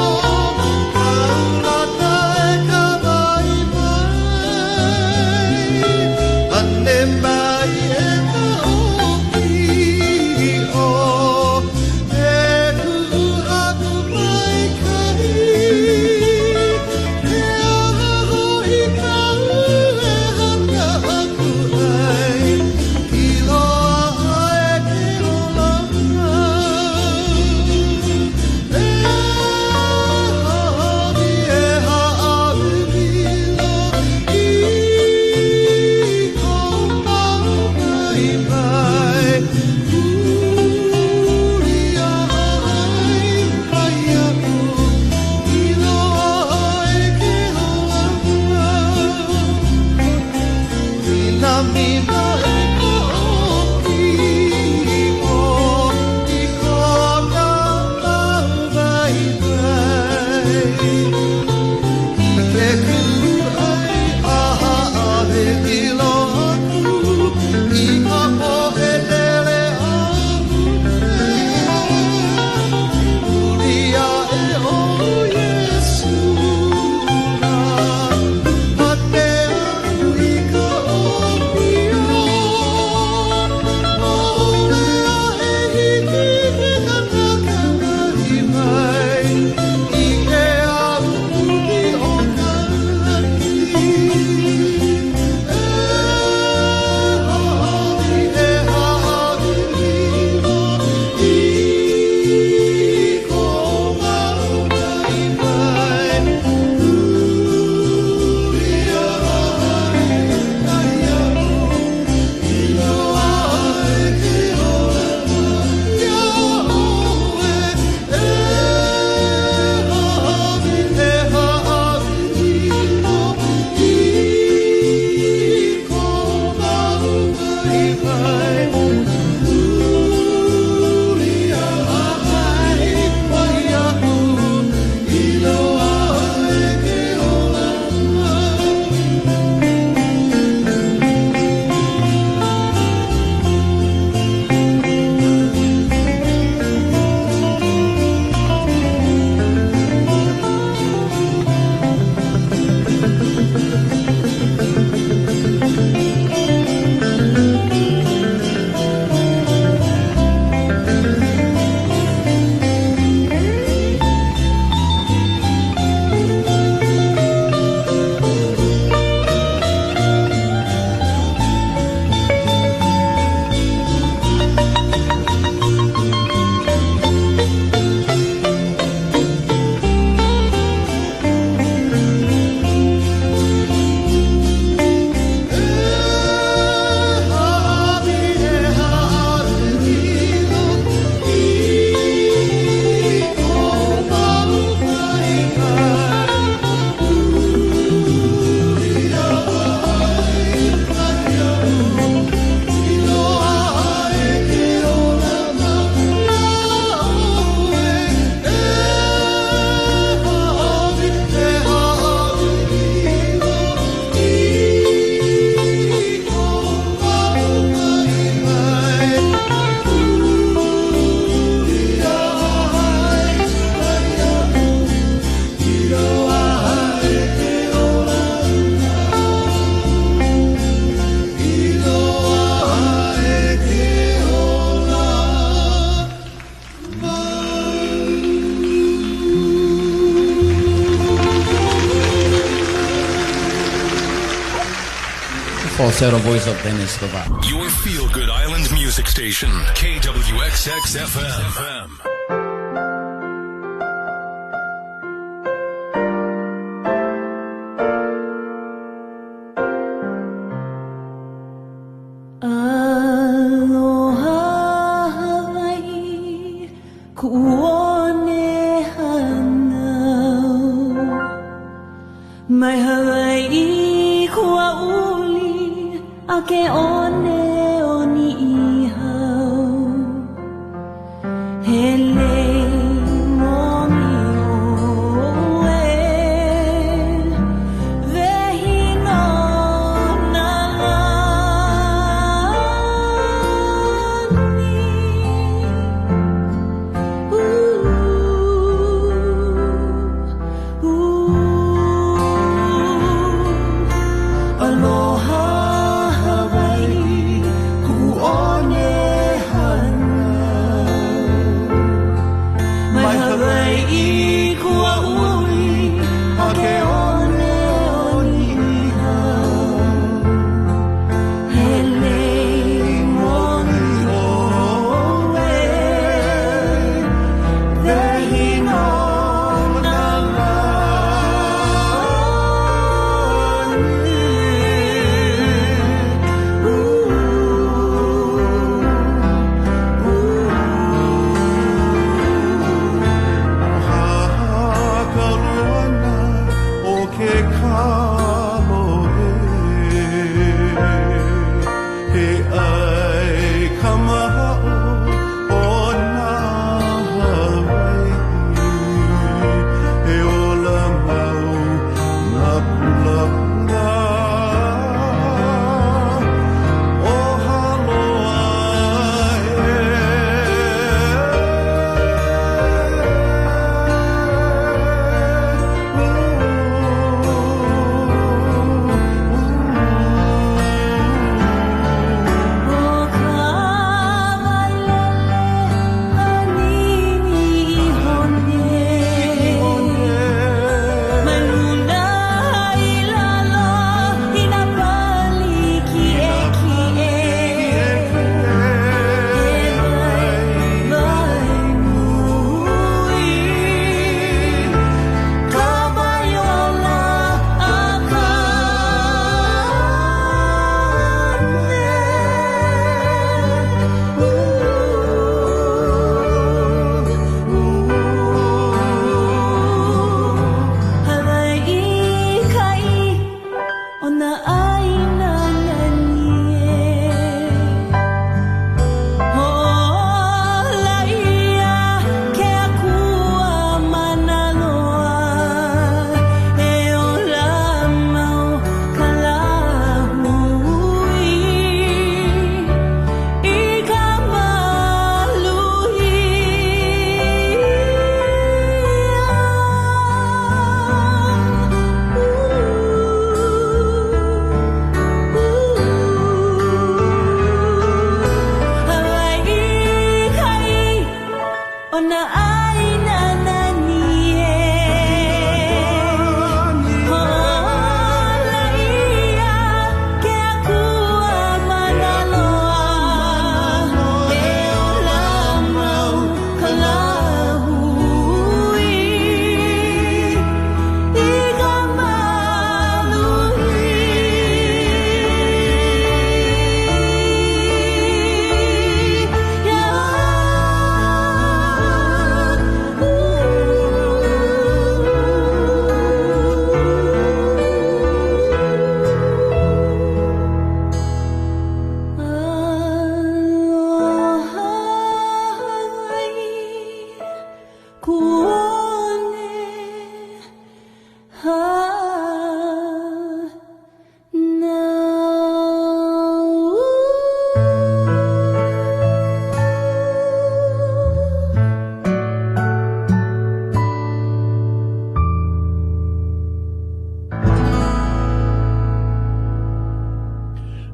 falsetto voice of Dennis Lovato. Your feel-good island music station, KWXX FM. Aloha Hawaii, kuone hanau. Mai Hawaii kua uli, ake one oni ihau. Hele momi oe, vehino na Aloha Hawaii, kuone hanau. Mai Hawaii kua uli, ake one oni ihau. Hele moni oe, vehino na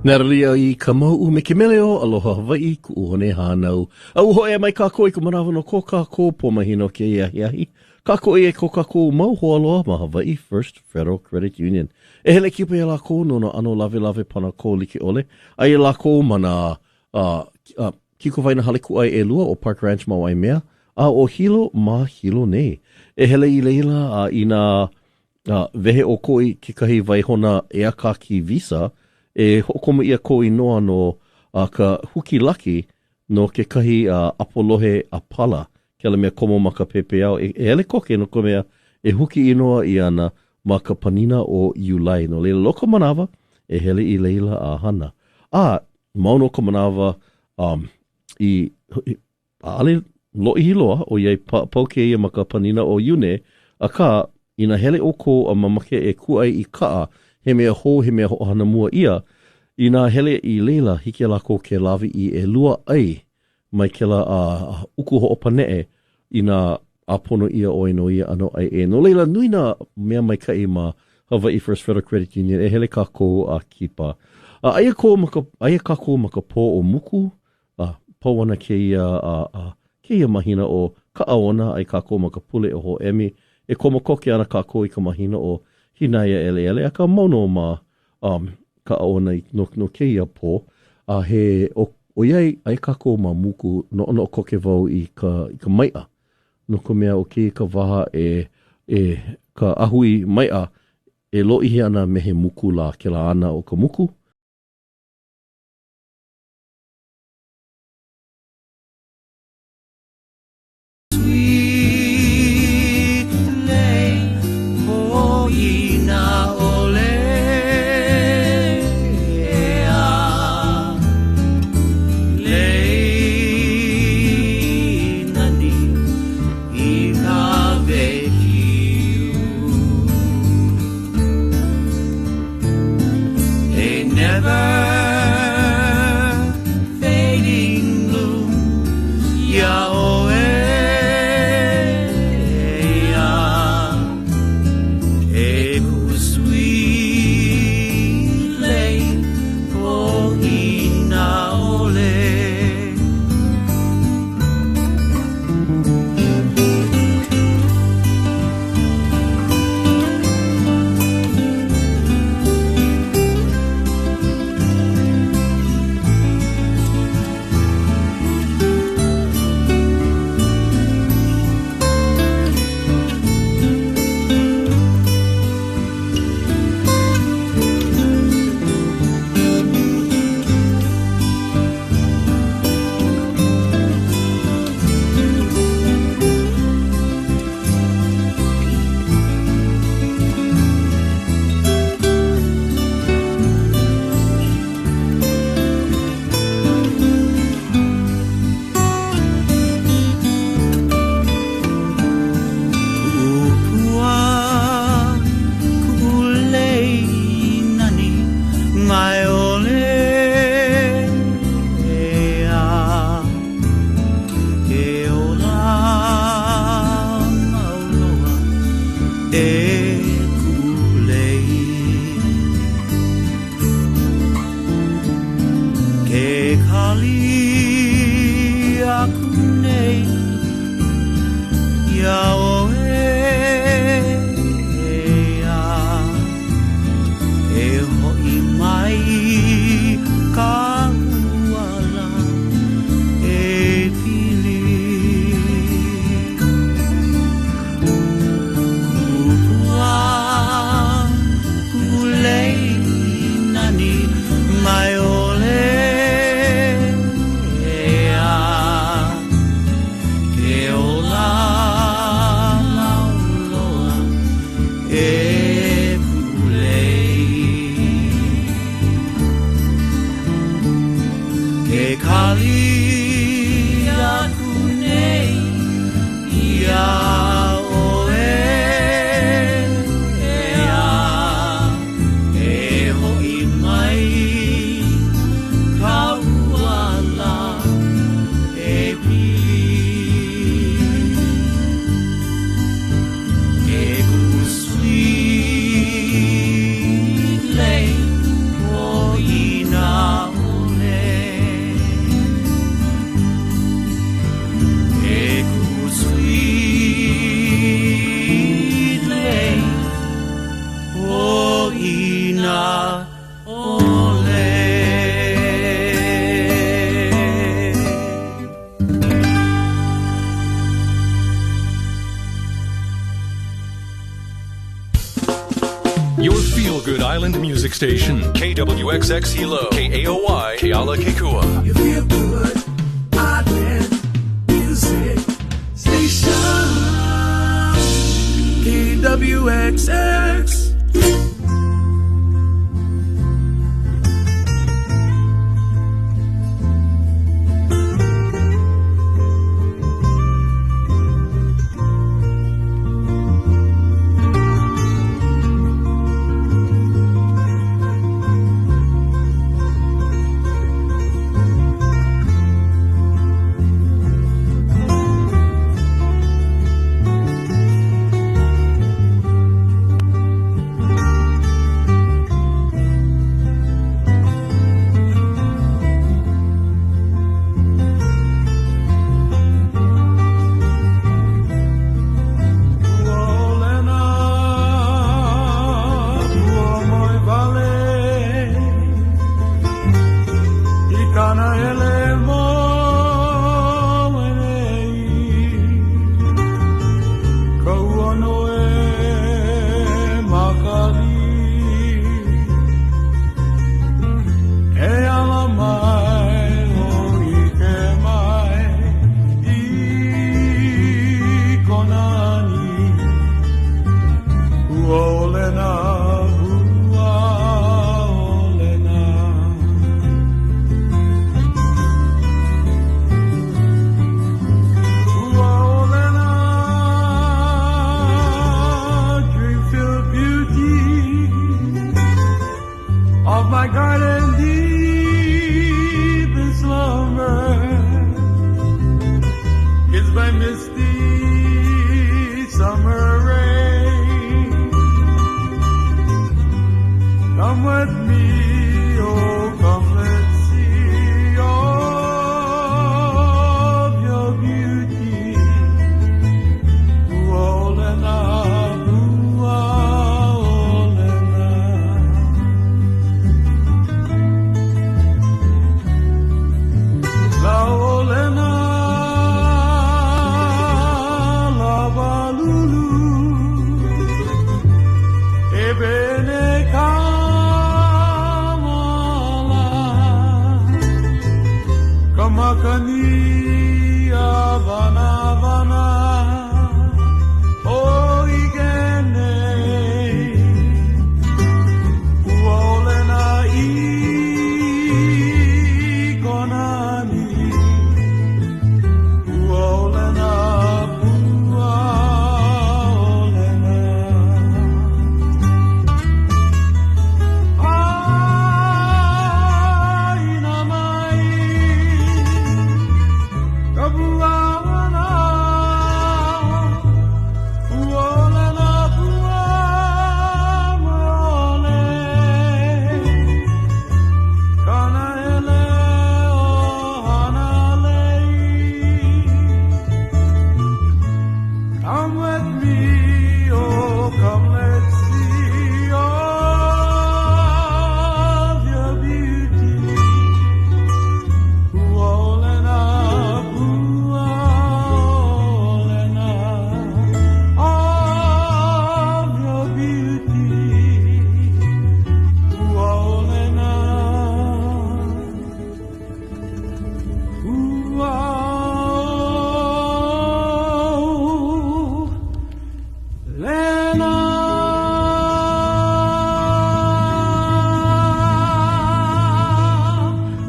Naralia I ka mau me ke meleo, aloha Hawaii, ku uhone hānau. Au hoe mai kā koe ku manawa no ko kā kō po mahino ke iahi ahi. Kako e ko kako mau hoaloa ma Hawaii First Federal Credit Union. E hele kipa e lako no na ano lave pana ko like ole. Ai e lako mana kiko vaina haleku ai e lua o Park Ranch ma Waimea. A o hilo ma hilo nei. E hele I leila ina vehe o koi kikahi vaihona e aka ki visa. E hokoma ia ko inoa no ka huki laki no ke kahi apolohe apala. Ke ala mea komo ma ka pepe au. E hele koke no ko mea e huki inoa I ana ma ka panina o Iulai. No leila loko manawa e hele I leila a hana. Mauno ka manawa I ale lo'i hiloa o iai pauke ia ma ka panina o Iune. Aka ina hele o ko a mamake e kuai I kaa he mea ho, he mea ho hana mua ia. Ina hele I leila hiki lako ke lawi I e lua ai mai ke la uku ho opanee ina apono ia o ino ia ano ai e. No leila nui na mea mai kai ma Hawaii First Federal Credit Union e hele kako kipa. Aia kako maka po o muku, po ana ke ia mahina o ka aona ai kako maka pule o ho emi. E komo koke ana kako I ka mahina o hinaia ele a ka mono ma ka aona no ke ia po. He o iai ai kako ma muku no koke vau I ka maia. No ko mea o ke ka waha e ka ahui maia e lo'i ana me he muku la ke la ana o ka muku. Your feel-good island music station. KWXX Hilo. KAOY. Keala Kekua. You feel good, island music station. KWXX.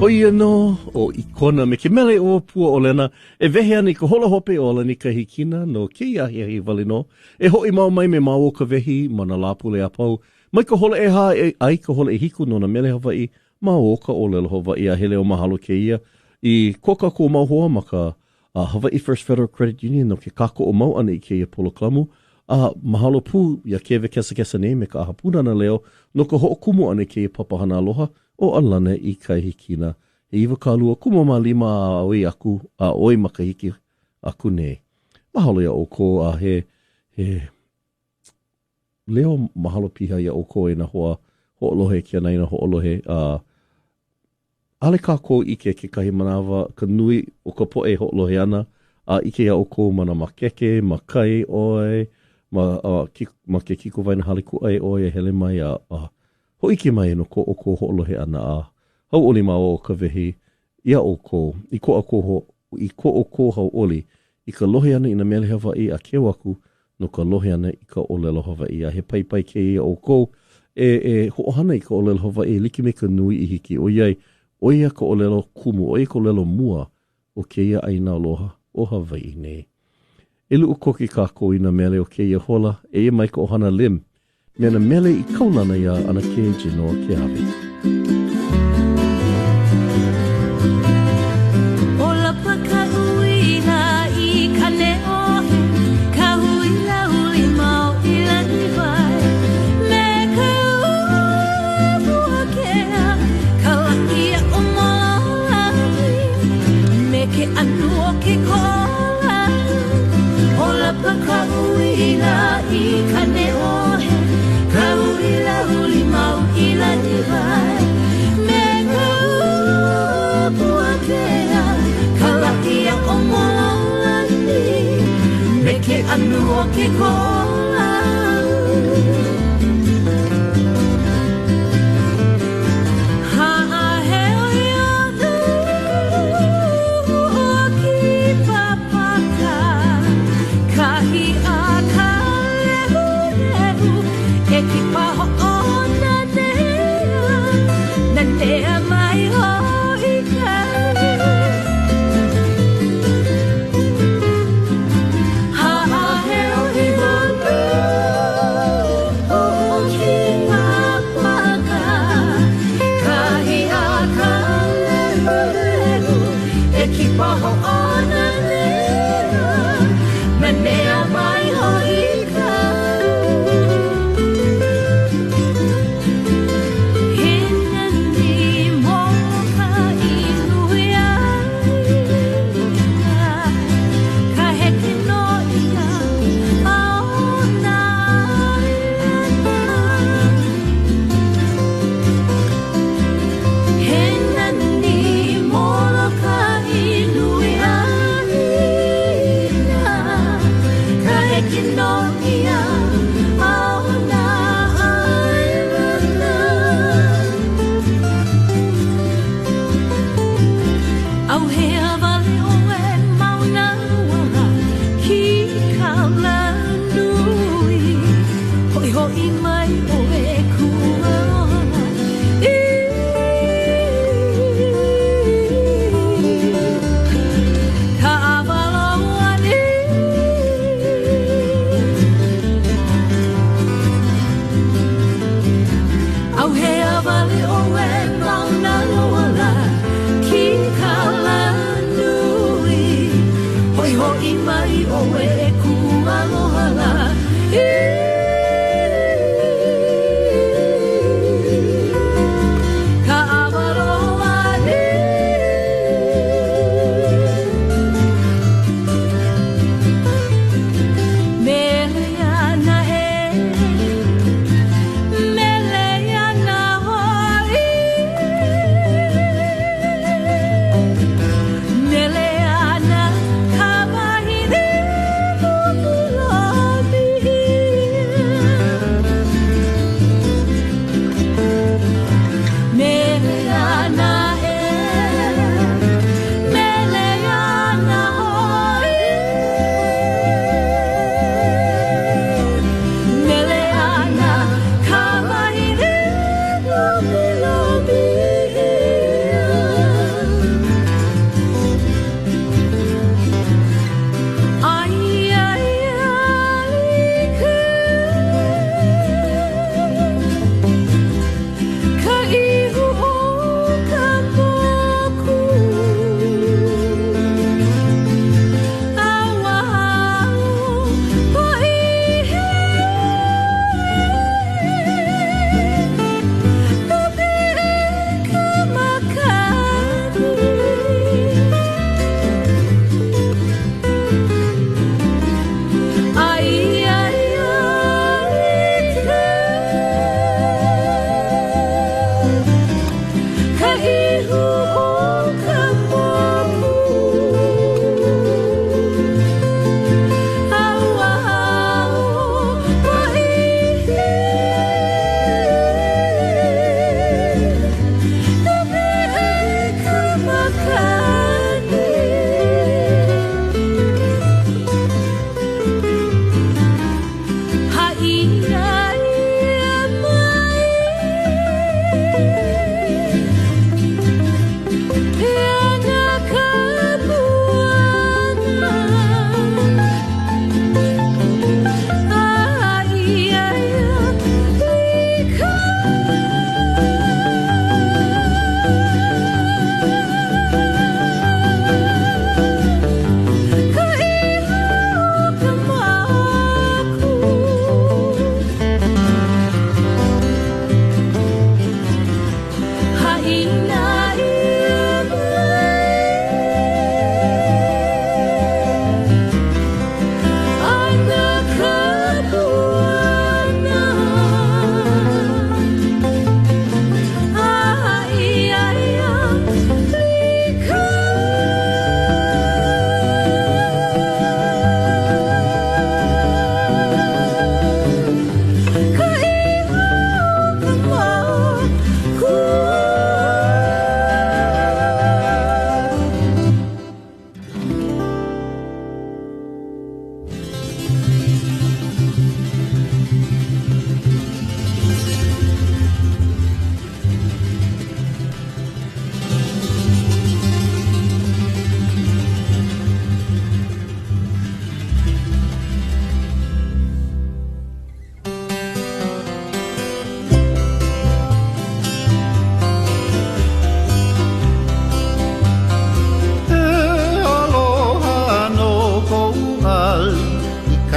Oia no o ikona me ke mele o pua o lena e vehe ani ka hola hope o lani ka hikina no ke iahi ahi wali no e hoi mau mai me mau o ka vehi ma na lapule a pau mai ka hola e ha e ai ka hola e hiku no na mele Hawaii mau o ka o lelo Hawaii a hele o mahalo ke ia I koka ko mau hoa ma ka Hawaii First Federal Credit Union no ke kako o mau ana I ke ia polo klamu mahalo pu ia kewe kesa kesa nei me ka ahapuna na leo no ka ho'okumu ana ke ia papahana aloha o alana I kai hikina. E iwa ka lua kuma ma lima a oi aku, a oi makahiki aku nei. Mahalo ia o ko a he leo mahalo piha ia o ko e na hoa ho'olohe kia naina ho'olohe. Ale ka ko ike ke kahi manawa ka nui o ka poe ho'olohe ana. Ike ia o ko mana makeke, makai oi, ma ke kiko vaina haliku ai o e hele mai hoiki mai no ko o ko ho'olohe ana hau oli ma o ka vehi ia o ko i ko o ko hau oli i ka lohe ana i na mele Hawaii a kewaku no ka lohe ana i ka olelo Hawaii a he pai ke ia o ko ho'ohana i ka olelo Hawaii liki me ka nui i hiki o ia ka olelo kumu o ia ka olelo mua o ke ia aina aloha o Hawaii nei. E lu koki kako i na mele o ke ia hola e ia mai ka ohana lim me na mele i kaulana ia ana ke jino ke hawi. Ola paka uina i kane ohe ka huila huli mau i lani vai me ka ua kea ka lakia o molai me ke anu o ke kola Ola paka uina i kane ohe ka huila huli mau i lani vai me ka ua kea ka lakia o molai me ke anu o ke kola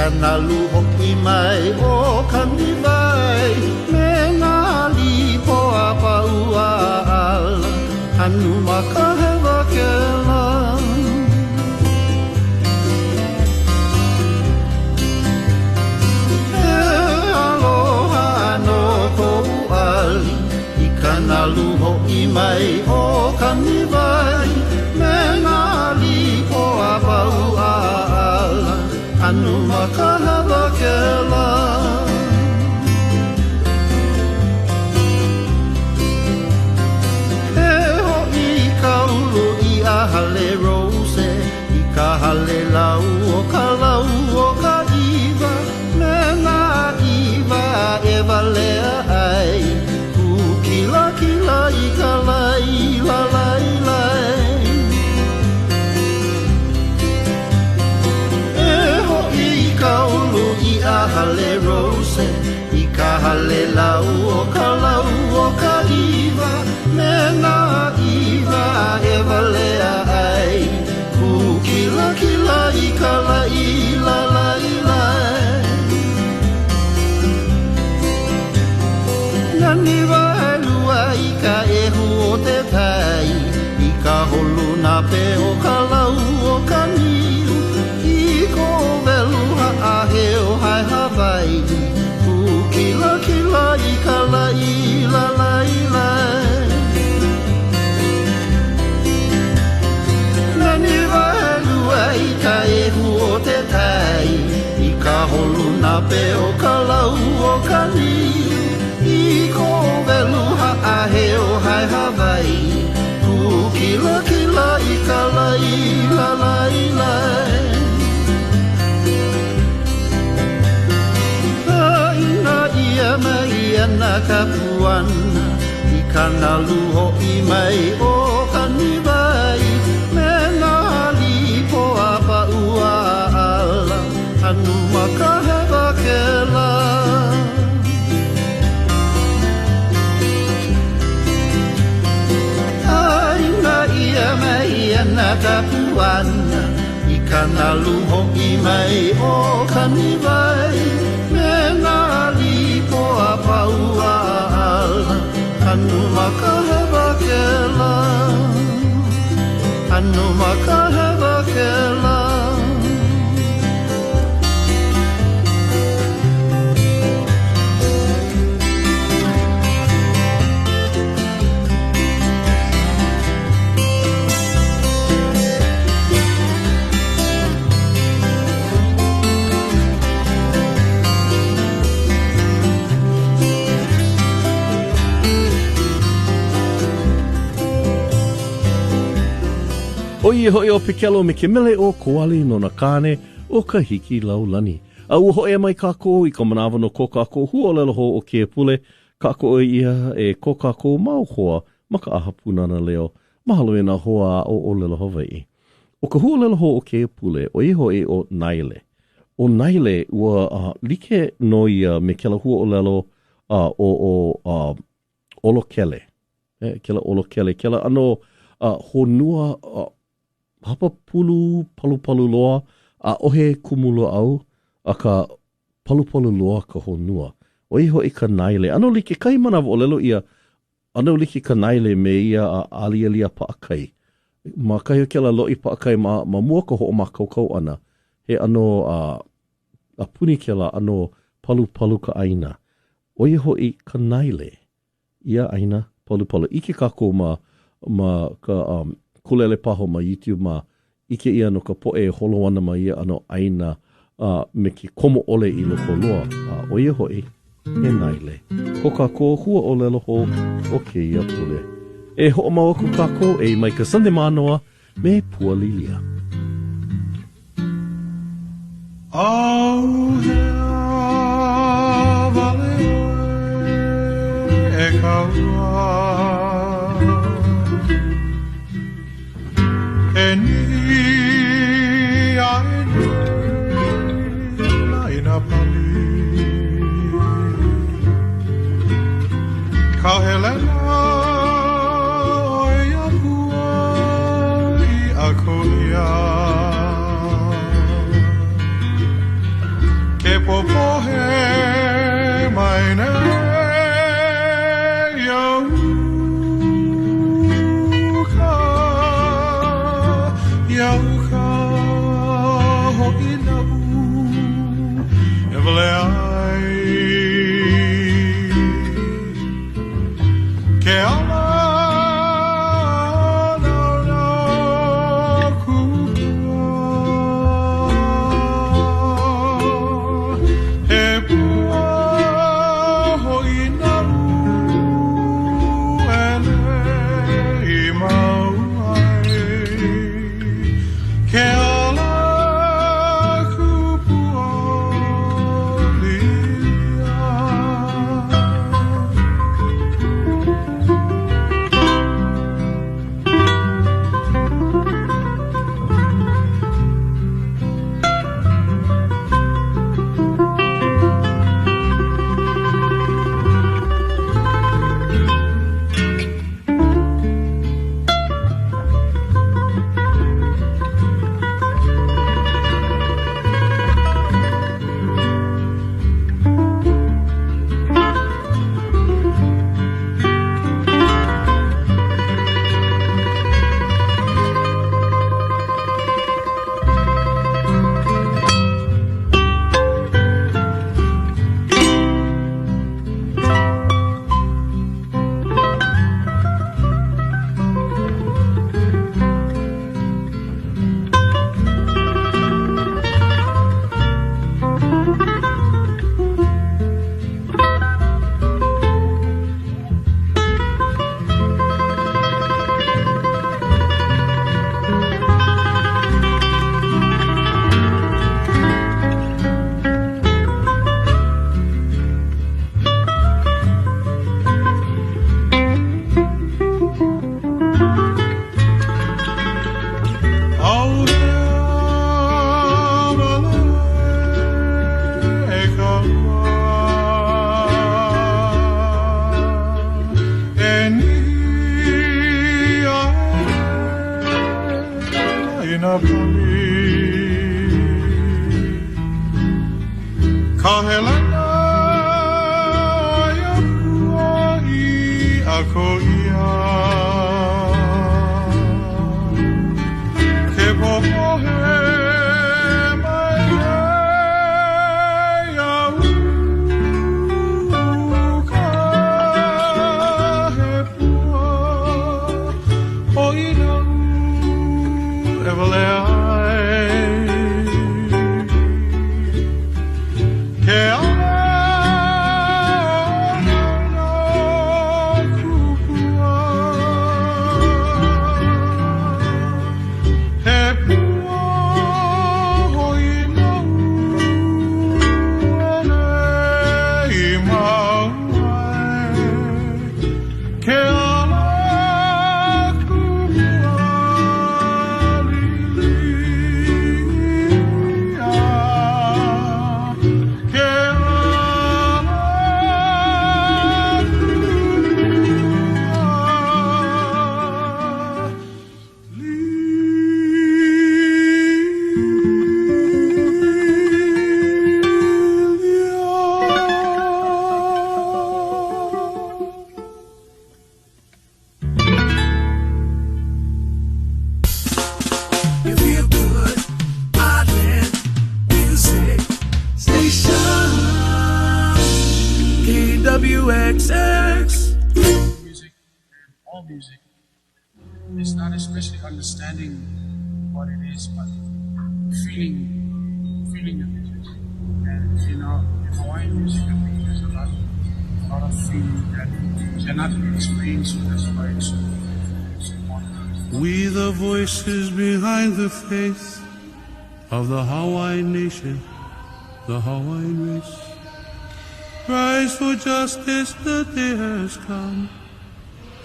kana luho I mai o kani vai me ngā lipo a paua ala anu makahewa ke la e aloha no kou ali I kana luho I mai o kani vai me ngā lipo a paua ala anu makahewa ke la e ho I kaulu I a hale rose I ka hale lau o ka iwa me ngā iwa e walea ai ku kila kila I ka lai la lai lai kaulu I a hale rose I ka hale lau o ka iwa me ngā iwa e walea ai ku kila kila I ka lai la lai lai nani waelua I ka ehu o te tai I ka holu na pe o ka lau o ka niu I ko veluha a heo hai Hawaii ku kila kila I ka lai la lai lai nani waelua I ka ehu o te tai I ka holu na pe o ka lau o ka niu I ko veluha a heo hai Hawaii ku kila kila I ka lai la lai lai ia mai ana ka puana I kana luho I mai o kani vai me ngā lipo a paua ala anu makahewa ke la aina ia mai ana ka puana I kana luho I mai o kani vai me ngā lipo a paua ala anu makahewa ke la anu makahewa ke la Oia hoi o Pikelo me ke mele o koali no na kane o ka hiki laulani. A ua hoi mai kako I ka manawa no ko kako hua lelo ho o ke pule. Kako ia e ko kako mau hoa ma ka aha punana leo. Mahalo e na hoa o lelo Hawaii. O ka hua lelo ho o ke pule o I hoi o Naile. O Naile ua like no ia me ke la hua o lelo olo kele. Kela olo kele. Kela ano honua hapa pulu palu loa a ohe kumulo au a ka palu loa ka honua. O iho I ka naile. Ano like kai mana o lelo ia. Ano like ka naile me ia a alialia paakai. Ma kai o kela loi paakai ma mua ka ho o ma kaukau ana. He ano a puni kela ano palu ka aina. O iho I ka naile. Ia aina palu. Ike kako ma ka kulele paho ma YouTube ma ike ia no ka poe holo ana ma ia ano aina me ki komo ole I loko loa. O ia hoi, e naile. Ko kako hua o lelo ho o ke ia pule. E ho o mawaku kako e mai ka sande manoa me pua lilia. Au hea vale e kaua e ni ai la ina pali ka helena e akua I akoia popohe mai ne Yauka hoki nau Evele ai Ke ala KWXX. Music and all music is not especially understanding what it is, but feeling the music. And in Hawaiian music, I think there's a lot of feeling that cannot be explained, so that's why it's important. We the voices behind the face of the Hawaiian nation, the Hawaiian race. Rise for justice, the day has come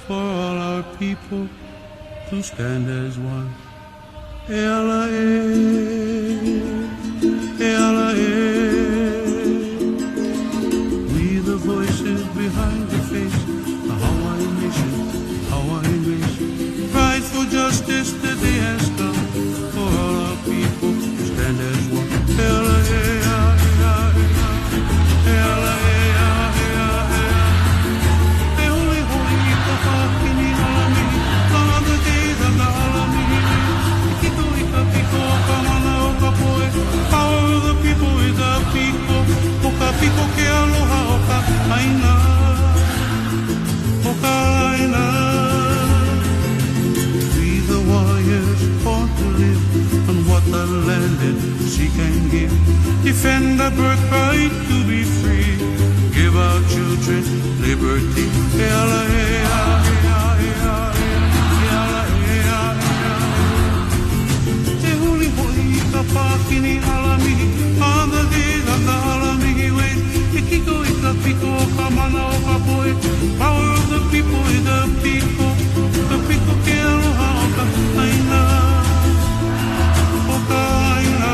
for all our people to stand as one. Ela we the voices behind the face, the Hawaiian nation, Hawaiian race. Rise for justice, the day has come for all our people to stand as one. Ela birthright to be free. Give our children liberty. Te huli hoi ka pākini alami, on the days of the alami ways. Te kiko I ka piko o ka mana o ka poe. Power of the people is the people. The people ke aloha o ka aina. O ka aina.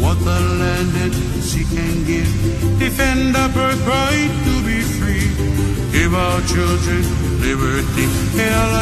What the land and sea can give. Defend our birthright to be free. Give our children liberty. Ala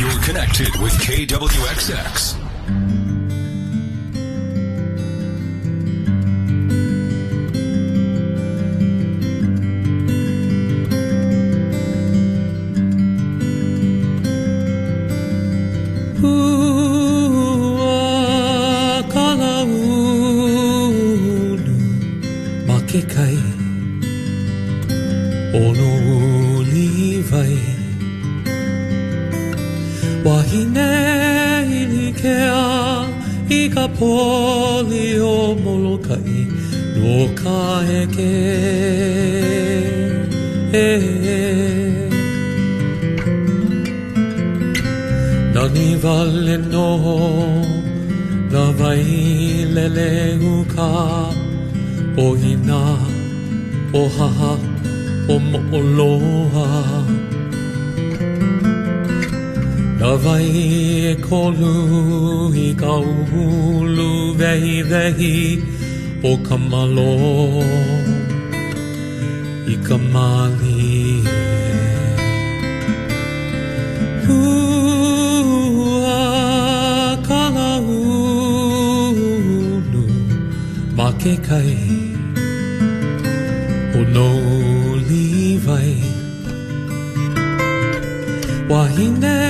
You're connected with KWXX. Ke kai ono livai wahine ilikea I ka poli o molokai no ka heke nani vale no na vai lele uka o hina, o haha, o mo'oloha Na vai e kolu I ka ulu vehi vehi o ka malo I ka mali Ua kala ulu ma ke kai no livai wahine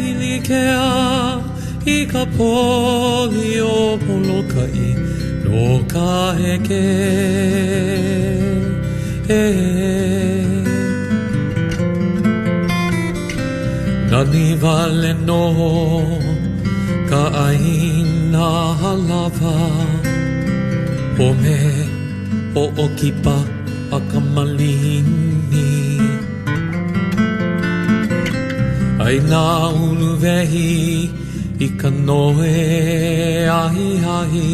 ilikea I ka poli o molokai no ka heke nani vale no ka aina halava o me o okipa a ka malini ai nā ulu vehi I ka noe ahi ahi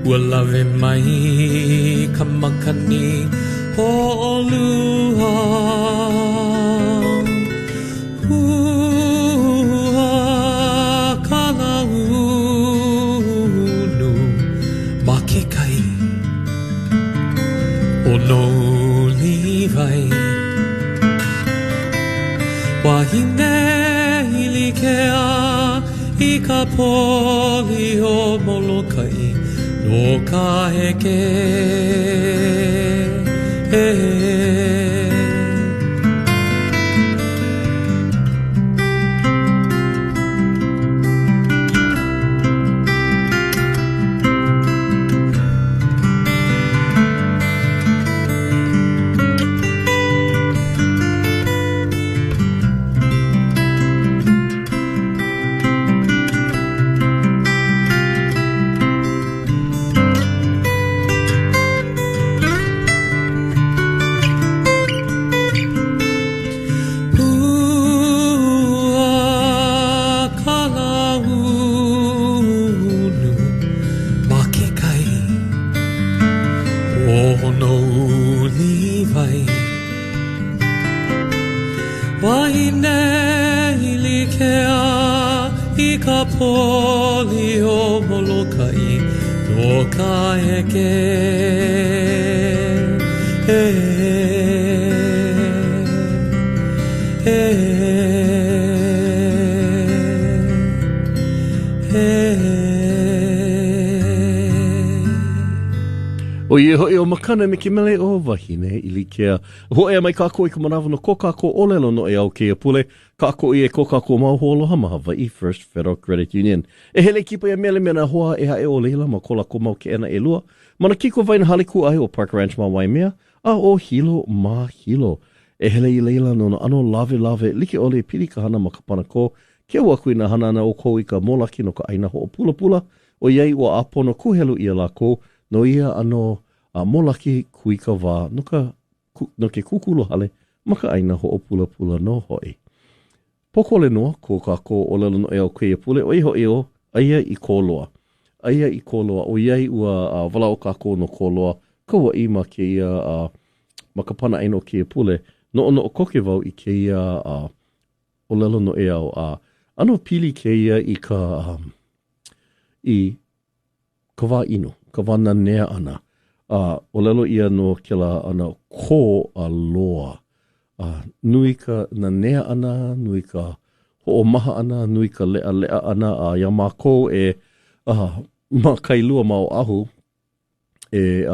ua lawe mai ka makani o olua ua kala ulu ma ke kai o no livai wahine ilikea I ka poli o molokai no ka heke poli o molokai no ka heke O ie hoi o makana me ke mele o wahine I likea. Hoi a mai kako I ka manawa no ko kako o lelo no e au ke pule. Kako I e ko kako mau holoha ma Hawaii First Federal Credit Union. E hele kipa ia mele mena hoa e hae o leila ma ko lako mau ke ena e lua. Mana kiko vaina haliku ai o Park Ranch ma Waimea. A o hilo ma hilo. E hele I leila no ano lave lave like ole pili ka hana ma ka panako. Ke ua kui na hana na o ko I ka molaki no ka aina ho o pula pula. O iei ua apono kuhelu ia lako. No ia ano molaki kuika wā no ke kukulo hale maka aina ho o pula pula no hoi. Pokole noa ko kako o lalo no e au kea pule o iho eo aia I koloa. Aia I koloa o iei ua wala o kako no koloa kaua I ma ke ia maka pana aina o kea pule no ono o koke wau I ke ia o lalo no e au ano pili ke ia I ka wā ino. Ka wana nea ana. O lelo ia no ke la ana ko a loa. Nui ka na nea ana, nui ka Ho maha ana nui ka lea ana a ia mako ma kailua ma o ahu e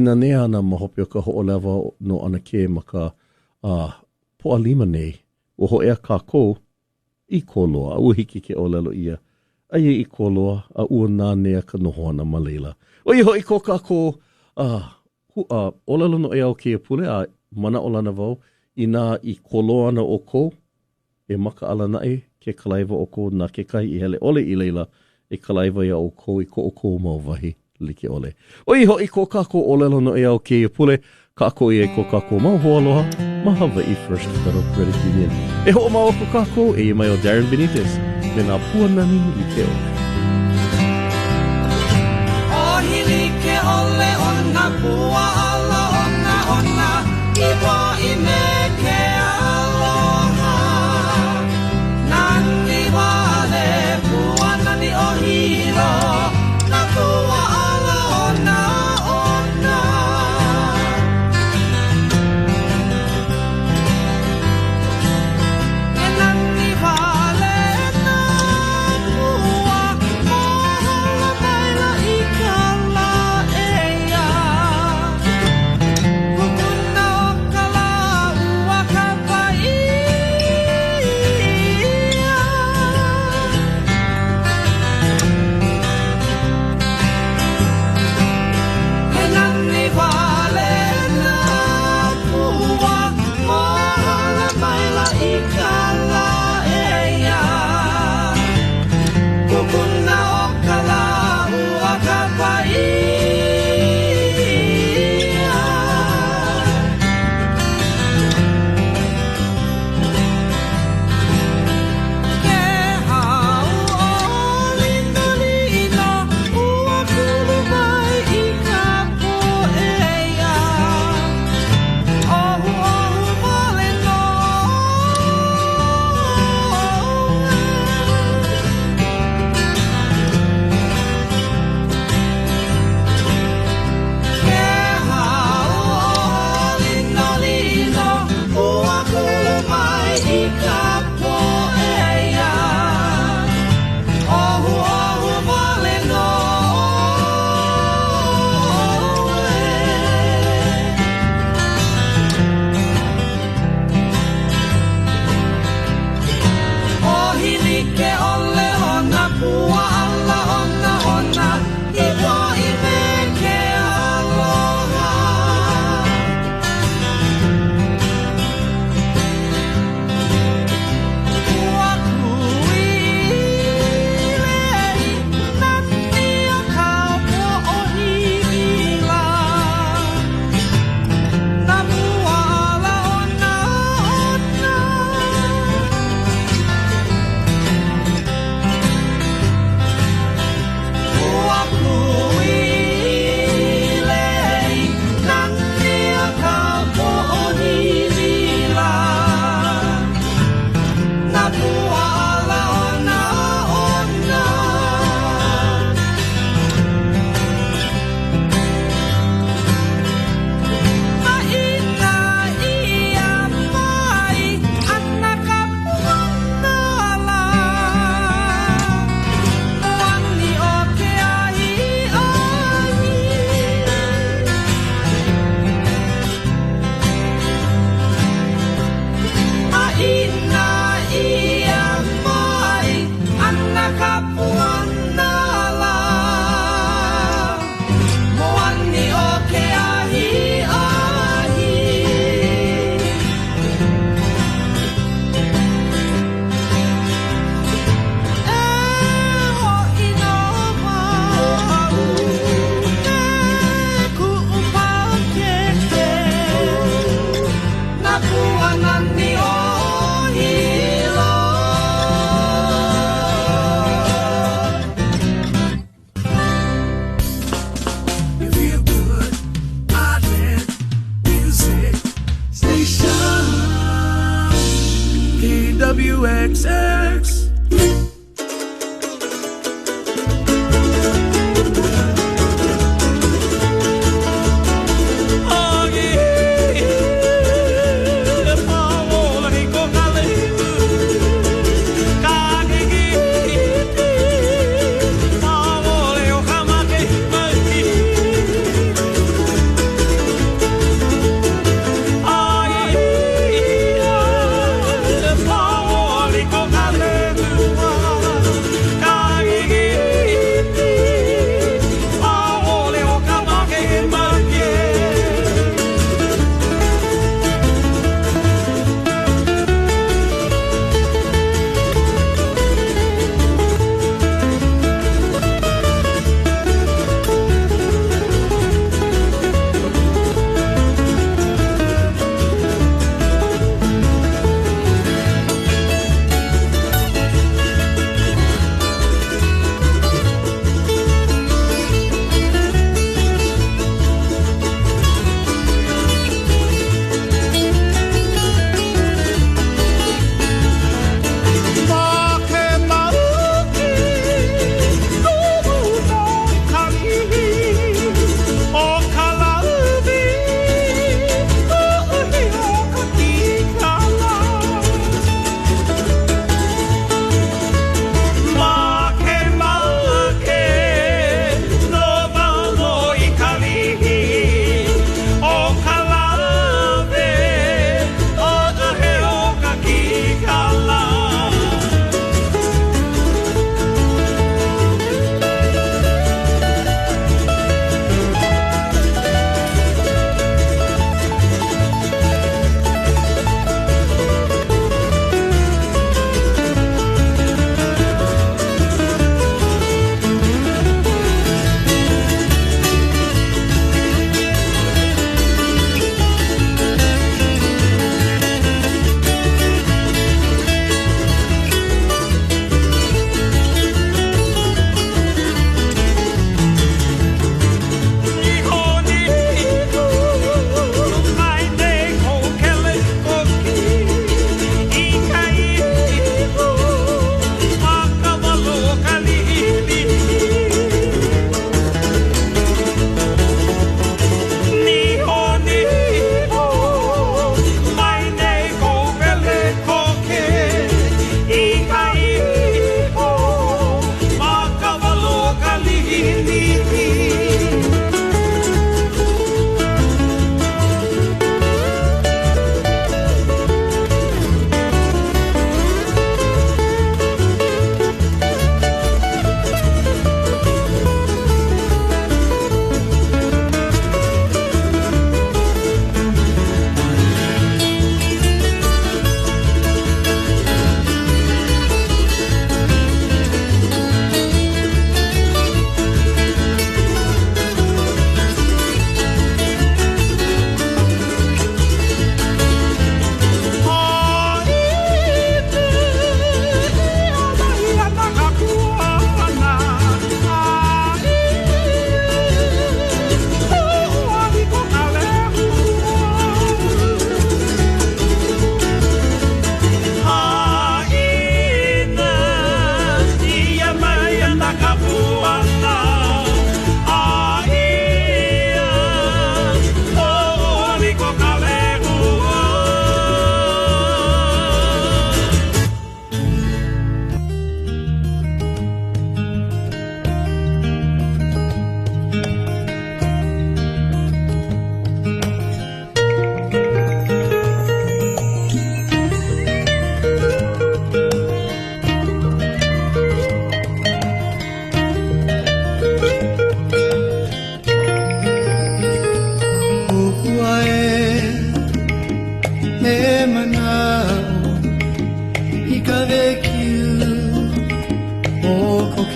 na nea ana mahopi o ka ho'olewa no ana ke ma ka poa lima nei. O ho ea kako I koloa, a ua hiki ke o lelo ia. A ia I koloa, a ua nā nea ka nohoana ma leila. O I ho I ko kako, o lelo no ea o ke pule, a mana o lana vau, I nā I koloa ana o ko, e maka ala nae, ke kalaiwa o ko, nā ke kai I hele ole I leila, e kalaiwa ia o ko, I ko o ko mau vahi, like ole. O I ho I ko kako, o lelo no ea o ke pule, kako I e ko kako mau ho aloha, ma Hawaii First Federal Credit Union. E ho ma o ko kako, e mai o Darren Benitez, me nā puanani I ke ole. O hili ke ole ona pua ala ona, I po I me ke aloha. Nani wale pua nani o hilo, na pua ala ona.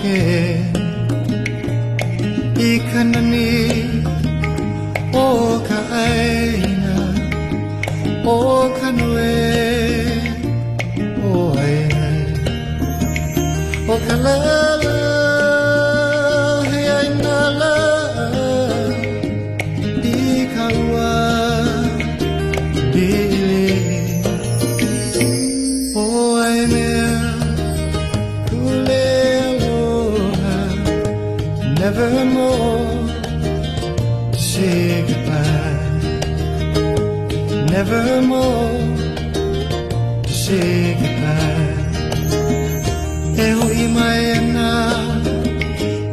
ke I kanani o ka aina o kanue o aina o ka lala he aina la I kaua dile o aina kule aloha nevermore to say goodbye nevermore to say goodbye e hui mai ana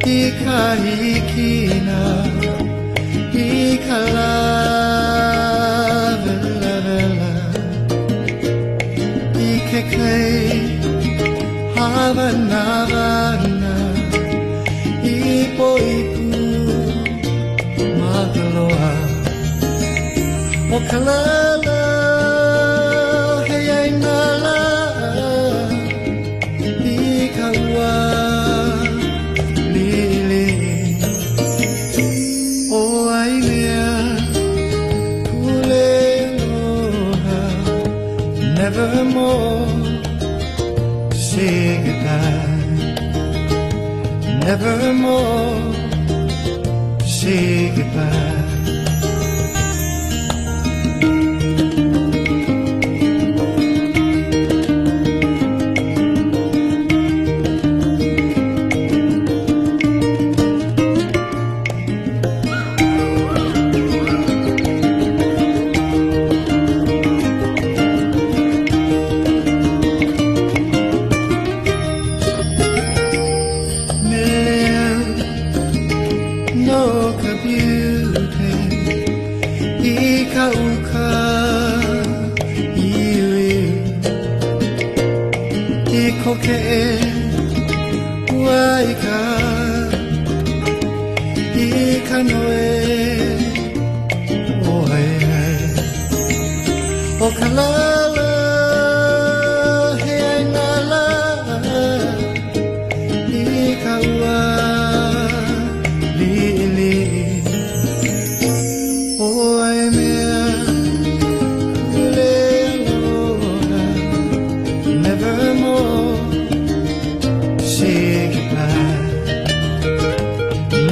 I ka hikina I ka la I ke kai havana vana I poipu magaloa o kalala he aina la I kaua lili o ai mea kule aloha nevermore to say goodbye nevermore to say goodbye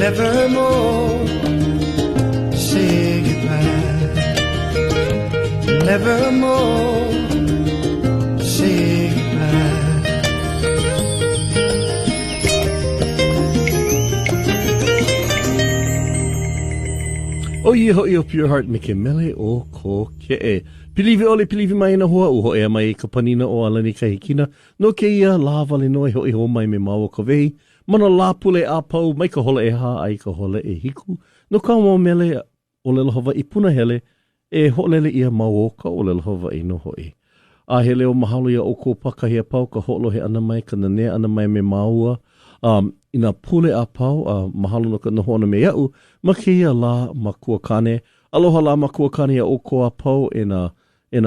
Nevermore say goodbye Nevermore say goodbye O ia hoi o Pure Heart me ke mele o ko ke e. Pilivi ole pilivi mai na hoa uho ea mai ka panina o alani kahikina. No ke ia la vale noi hoi ho mai me maua ka vehi. Mana la pule a pau mai ka hola e ha ai ka hola e hiku. No ka mo mele o le lahova I puna hele e ho'lele ia mauoka o le lahova I no hoi. A hele o mahalo ia o ko pakahi a pau ka ho'lo he ana mai ka nanea ana mai me maua. Ina pule a pau mahalo no ka noho ana me iau ma ke ia la makua kane. Aloha la makua kane a o ko a pau e na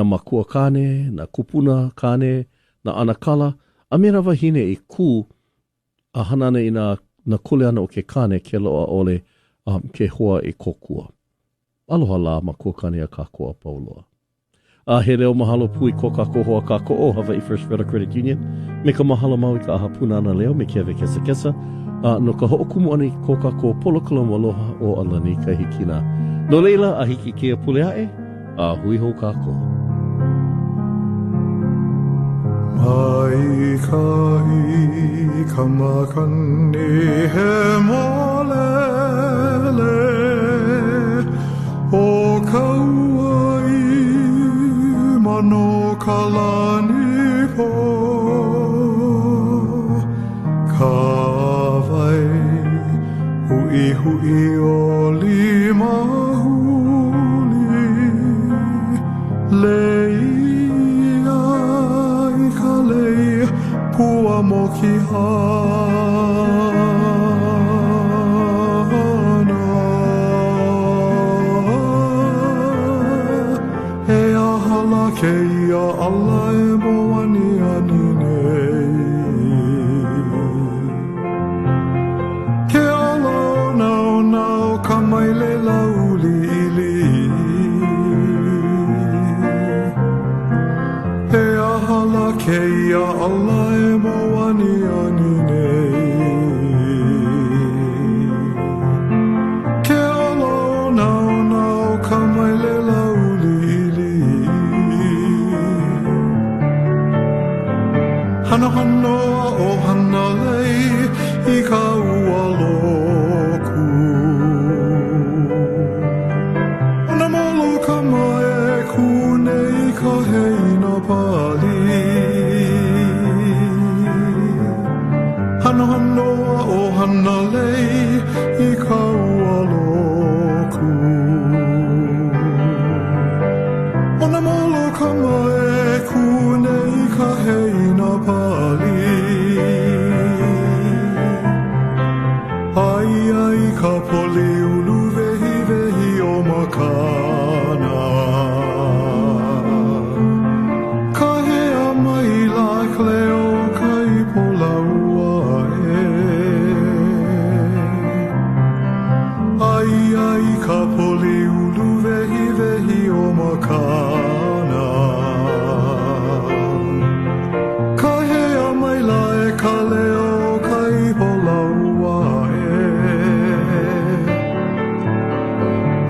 makua kane, na kupuna kane, na anakala. A mera wahine I ku a hanana I na kule ana o ke kane ke loa ole ke hoa I kokua. Aloha la makua kane a kako a pauloa. A he reo mahalo pui ko kako hoa kako o Hawaii First Federal Credit Union. Me ka mahalo mau I ka aha punana leo me ke ave kesa kesa. No ka ho'okumu ana I ko kako polo kalama aloha o alani kahikina. No leila a hiki kia pule ae, a hui ho kako. Mai kai ka makani he molele o kauai mano kalani po ka vai hui o lima huli leia I ka lei pua mo ki hana e ahala ke ia ala e mo ani ani nei I ka ua loku Ona molo ka mae kune I ka heina pali Hano hanoa o hana lei I ka ua loku Ona molo ka mae kune I ka heina pali Ai ai ka poli ulu vehi vehi o makana Ka hea mai la kleo kai pola ua e Ai ai ka poli ulu vehi vehi o makana Ka hea mai la e ka leo kai pola ua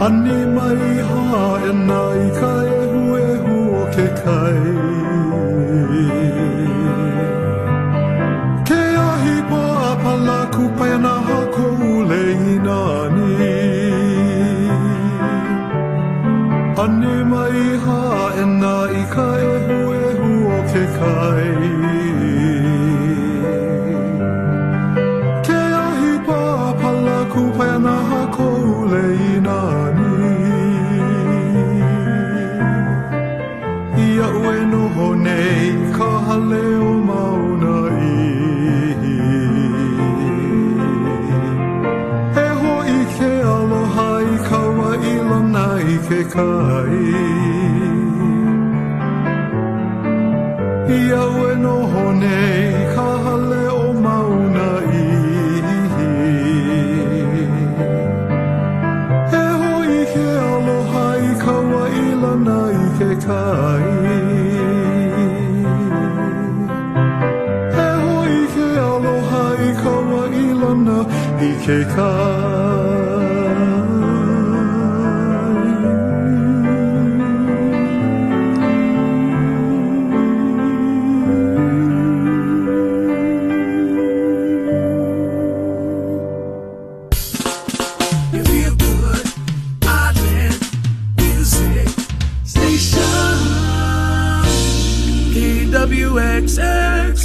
Ani mai ha e nai ka ehu o ke kai Ke ahi pa apala kupena hako uleina ni Ani mai ha e nai ka ehu o ke kai Ke ahi pa apala kupena hako uleina ni Ia ue noho nei ka hale o mauna ihi E hoi ke aloha I ka wailana I ke kai Ia ue noho nei ka hale o mauna ihi E hoi ke aloha I ka wailana I ke kai E hoi ke aloha I ka wailana I ke kai You feel good, Island Music Station KWXX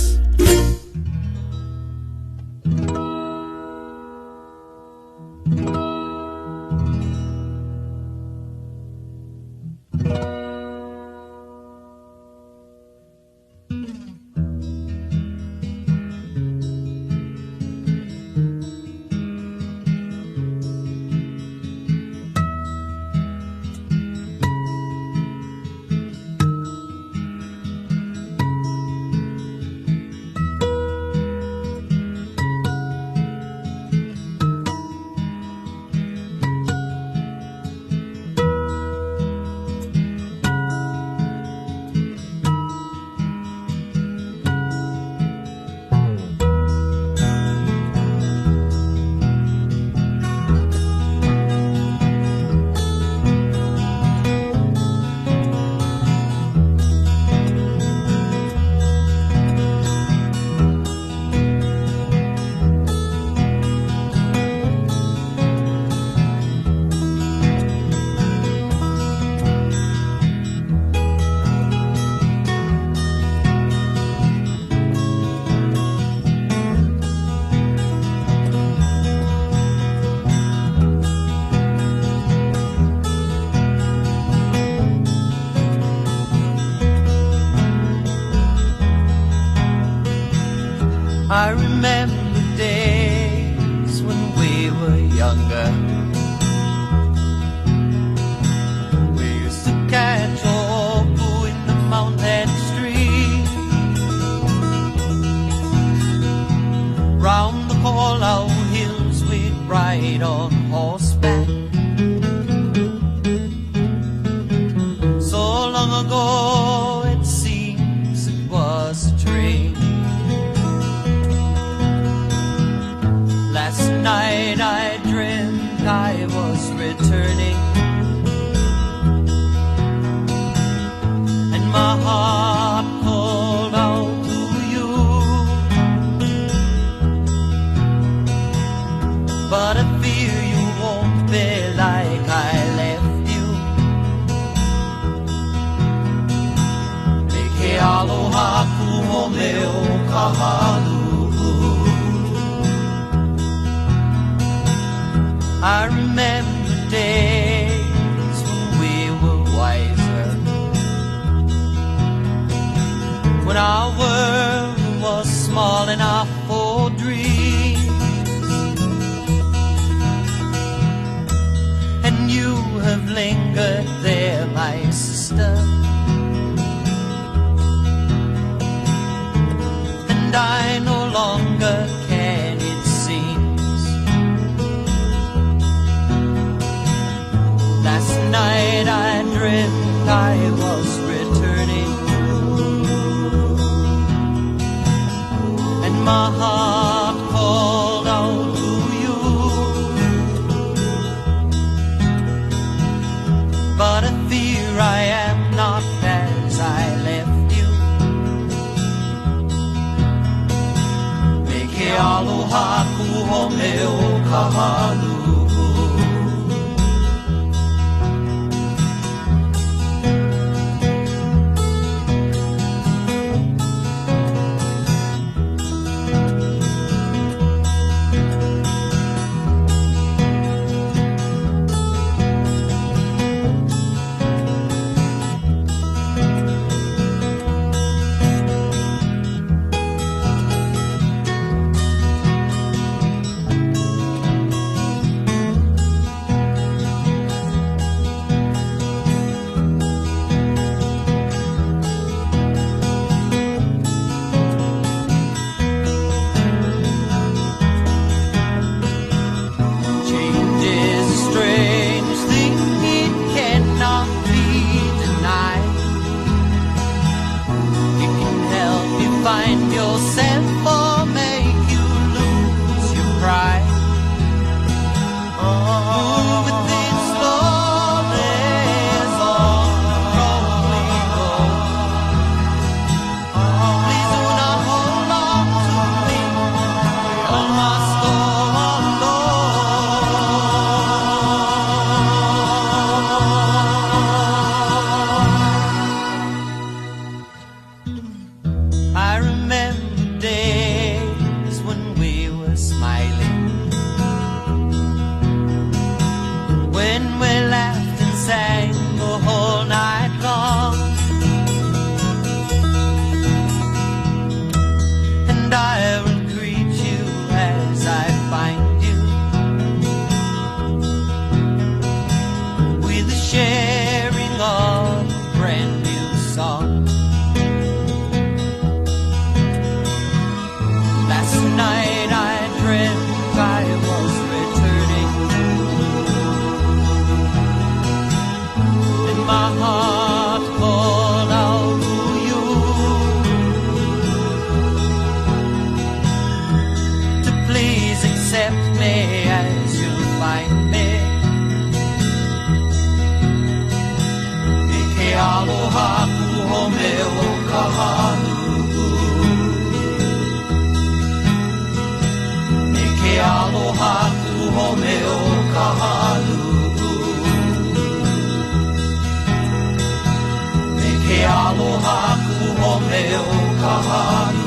I remember days when we were younger. We used to catch opu in the mountain stream. Round the call-out hills we'd ride on horseback. So long ago it seems it was a dream. Last night I dreamt I was returning, and my heart called out to you. I remember days when we were wiser, when our world was small enough for dreams, and you have lingered there, my sister, and I no longer can, it seems. Last night I dreamt I was returning, and my heart called out to you, but I fear I am not as I left you. Ke aloha ku home o ka halu. Find yourself or make you lose your pride. Oh, with its flawless on the road we go. Please do not hold on to me, we all must go I remember days when we were smiling, when we laughed and sang the whole night long, and I will greet you as I find you, with the sharing of a brand new song. Last night I dreamt I was returning, and my heart called out to you, to please accept me as you find me. Ke aloha ku home o ka halu. Ke aloha ku home o ka halu. Ke aloha ku home o ka halu.